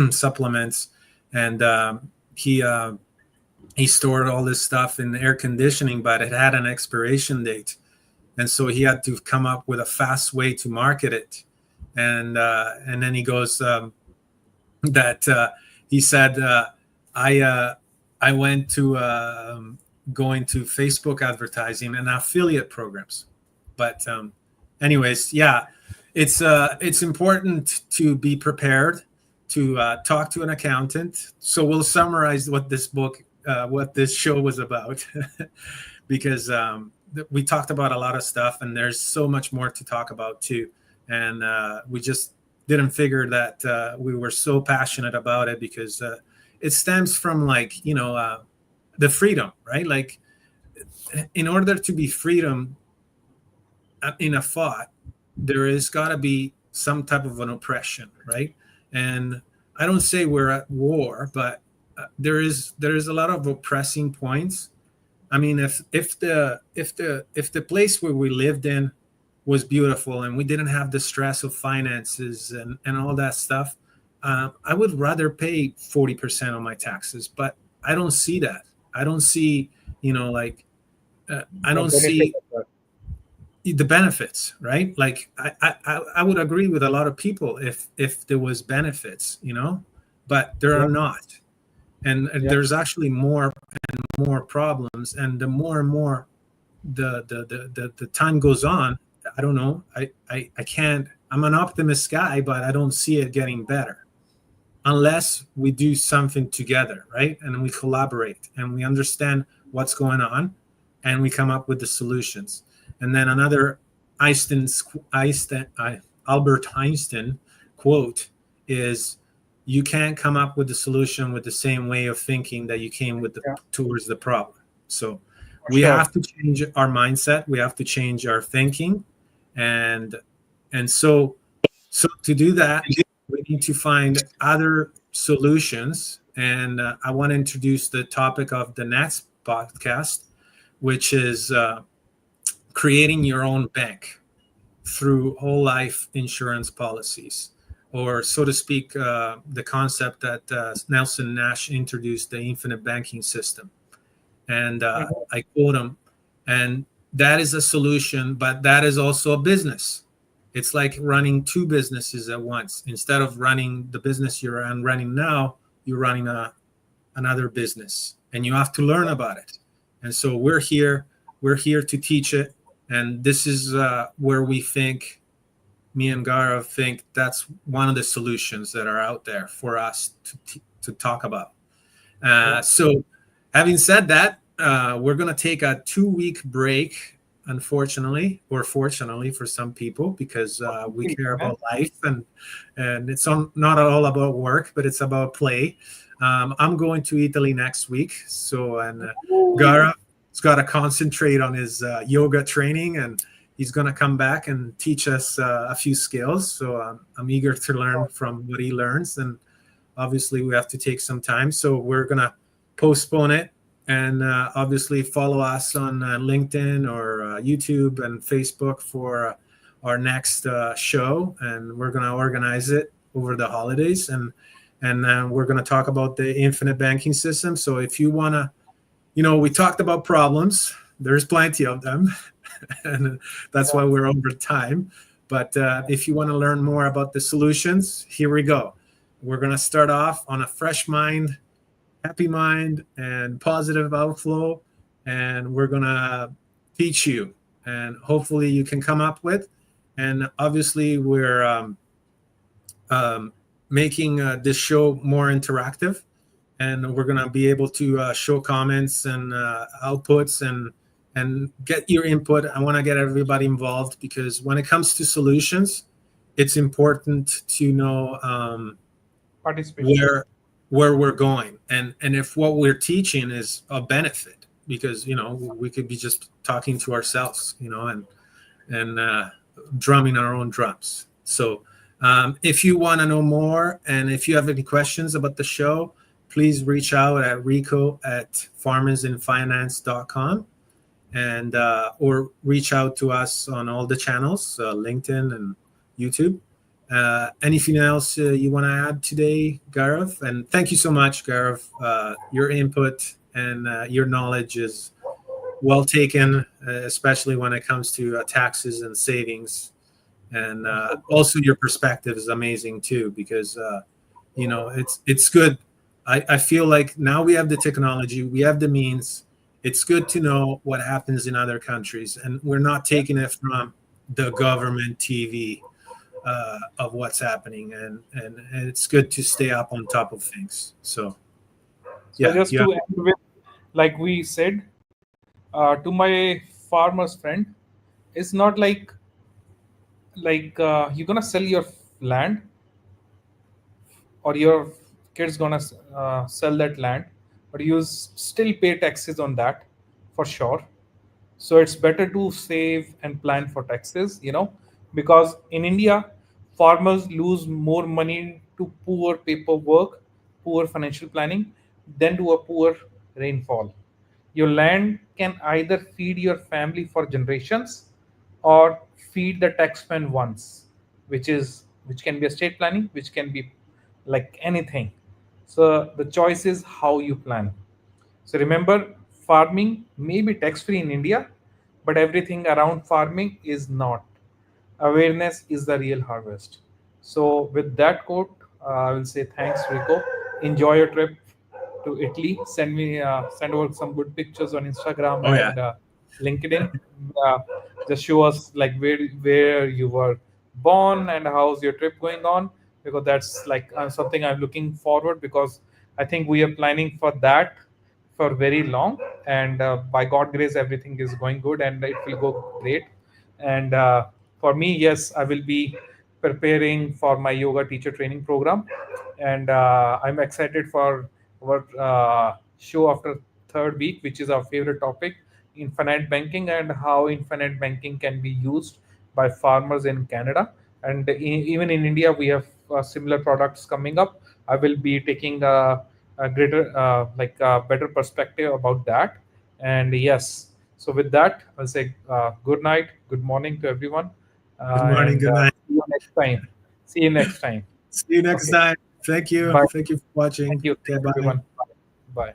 supplements, and he stored all this stuff in air conditioning, but it had an expiration date, and so he had to come up with a fast way to market it. And then he goes that he said, I I went to going to Facebook advertising and affiliate programs. But anyways, yeah, it's important to be prepared to talk to an accountant. So we'll summarize what this book, what this show was about, because we talked about a lot of stuff, and there's so much more to talk about too. And we just didn't figure that we were so passionate about it because it stems from like the freedom, right? Like in order to be freedom in a thought, there is got to be some type of an oppression, right? And I don't say we're at war, but there is a lot of oppressing points. I mean, if the place where we lived in was beautiful and we didn't have the stress of finances and all that stuff, I would rather pay 40% on my taxes. But I don't see that. I don't see, I don't see the benefits, right? Like I would agree with a lot of people if there was benefits, but there are not. And there's actually more and more problems. And the more and more the time goes on, I don't know. I can't, I'm an optimist guy, but I don't see it getting better unless we do something together, right? And we collaborate and we understand what's going on and we come up with the solutions. And then another Albert Einstein quote is, you can't come up with the solution with the same way of thinking that you came with towards the problem. So we have to change our mindset. We have to change our thinking. And so to do that, we need to find other solutions. And I want to introduce the topic of the next podcast, which is creating your own bank through whole life insurance policies, or so to speak, the concept that Nelson Nash introduced, the infinite banking system. And I quote him, and that is a solution, but that is also a business. It's like running two businesses at once. Instead of running the business you're running now, you're running another business, and you have to learn about it. And so we're here to teach it. And this is where we think, me and Gaurav think that's one of the solutions that are out there for us to talk about. So having said that, we're going to take a 2-week break, unfortunately, or fortunately for some people, because we care about life and it's not all about work, but it's about play. I'm going to Italy next week. So, and Gaurav has got to concentrate on his yoga training, and he's going to come back and teach us a few skills. So I'm eager to learn from what he learns. And obviously we have to take some time. So we're going to postpone it. And obviously follow us on LinkedIn or YouTube and Facebook for our next show. And we're going to organize it over the holidays. And we're going to talk about the infinite banking system. So if you want to, we talked about problems. There's plenty of them. And that's why we're over time. But if you want to learn more about the solutions, here we go. We're going to start off on a fresh mind, happy mind, and positive outflow. And we're going to teach you. And hopefully you can come up with. And obviously we're making this show more interactive. And we're going to be able to show comments and outputs and get your input. I want to get everybody involved, because when it comes to solutions, it's important to know where we're going, and if what we're teaching is a benefit, because we could be just talking to ourselves, and drumming our own drums. So if you want to know more, and if you have any questions about the show, please reach out at rico@farmersinfinance.com. and or reach out to us on all the channels, LinkedIn and YouTube. Anything else you want to add today, Gaurav? And thank you so much, Gaurav. Your input and your knowledge is well taken, especially when it comes to taxes and savings. And also your perspective is amazing too, because it's good. I feel like now we have the technology, we have the means. It's good to know what happens in other countries, and we're not taking it from the government TV of what's happening, and it's good to stay up on top of things. So So yeah, just yeah. to end with, like we said, to my farmer's friend, it's not like you're gonna sell your land, or your kids gonna sell that land, but you still pay taxes on that for sure. So it's better to save and plan for taxes, because in India, farmers lose more money to poor paperwork, poor financial planning, than to a poor rainfall. Your land can either feed your family for generations, or feed the taxman once, which can be estate planning, which can be like anything. So the choice is how you plan. So remember, farming may be tax free in India, but everything around farming is not. Awareness is the real harvest. So, with that quote, I will say thanks, Rico. Enjoy your trip to Italy. Send over some good pictures on Instagram Oh yeah. and LinkedIn. Uh, just show us like where you were born and how's your trip going on, because that's like something I'm looking forward, because I think we are planning for that for very long, and by God grace everything is going good and it will go great. And for me, yes, I will be preparing for my yoga teacher training program, and I'm excited for our show after third week, which is our favorite topic, infinite banking, and how infinite banking can be used by farmers in Canada. And even in India we have similar products coming up. I will be taking a greater better perspective about that. And yes, so with that I'll say good night, good morning to everyone, Good morning. and Good night. see you next time. See you next time. See you next Okay, time. Thank you. bye. Thank you for watching. Thank you, Okay, bye. everyone. Bye. Bye.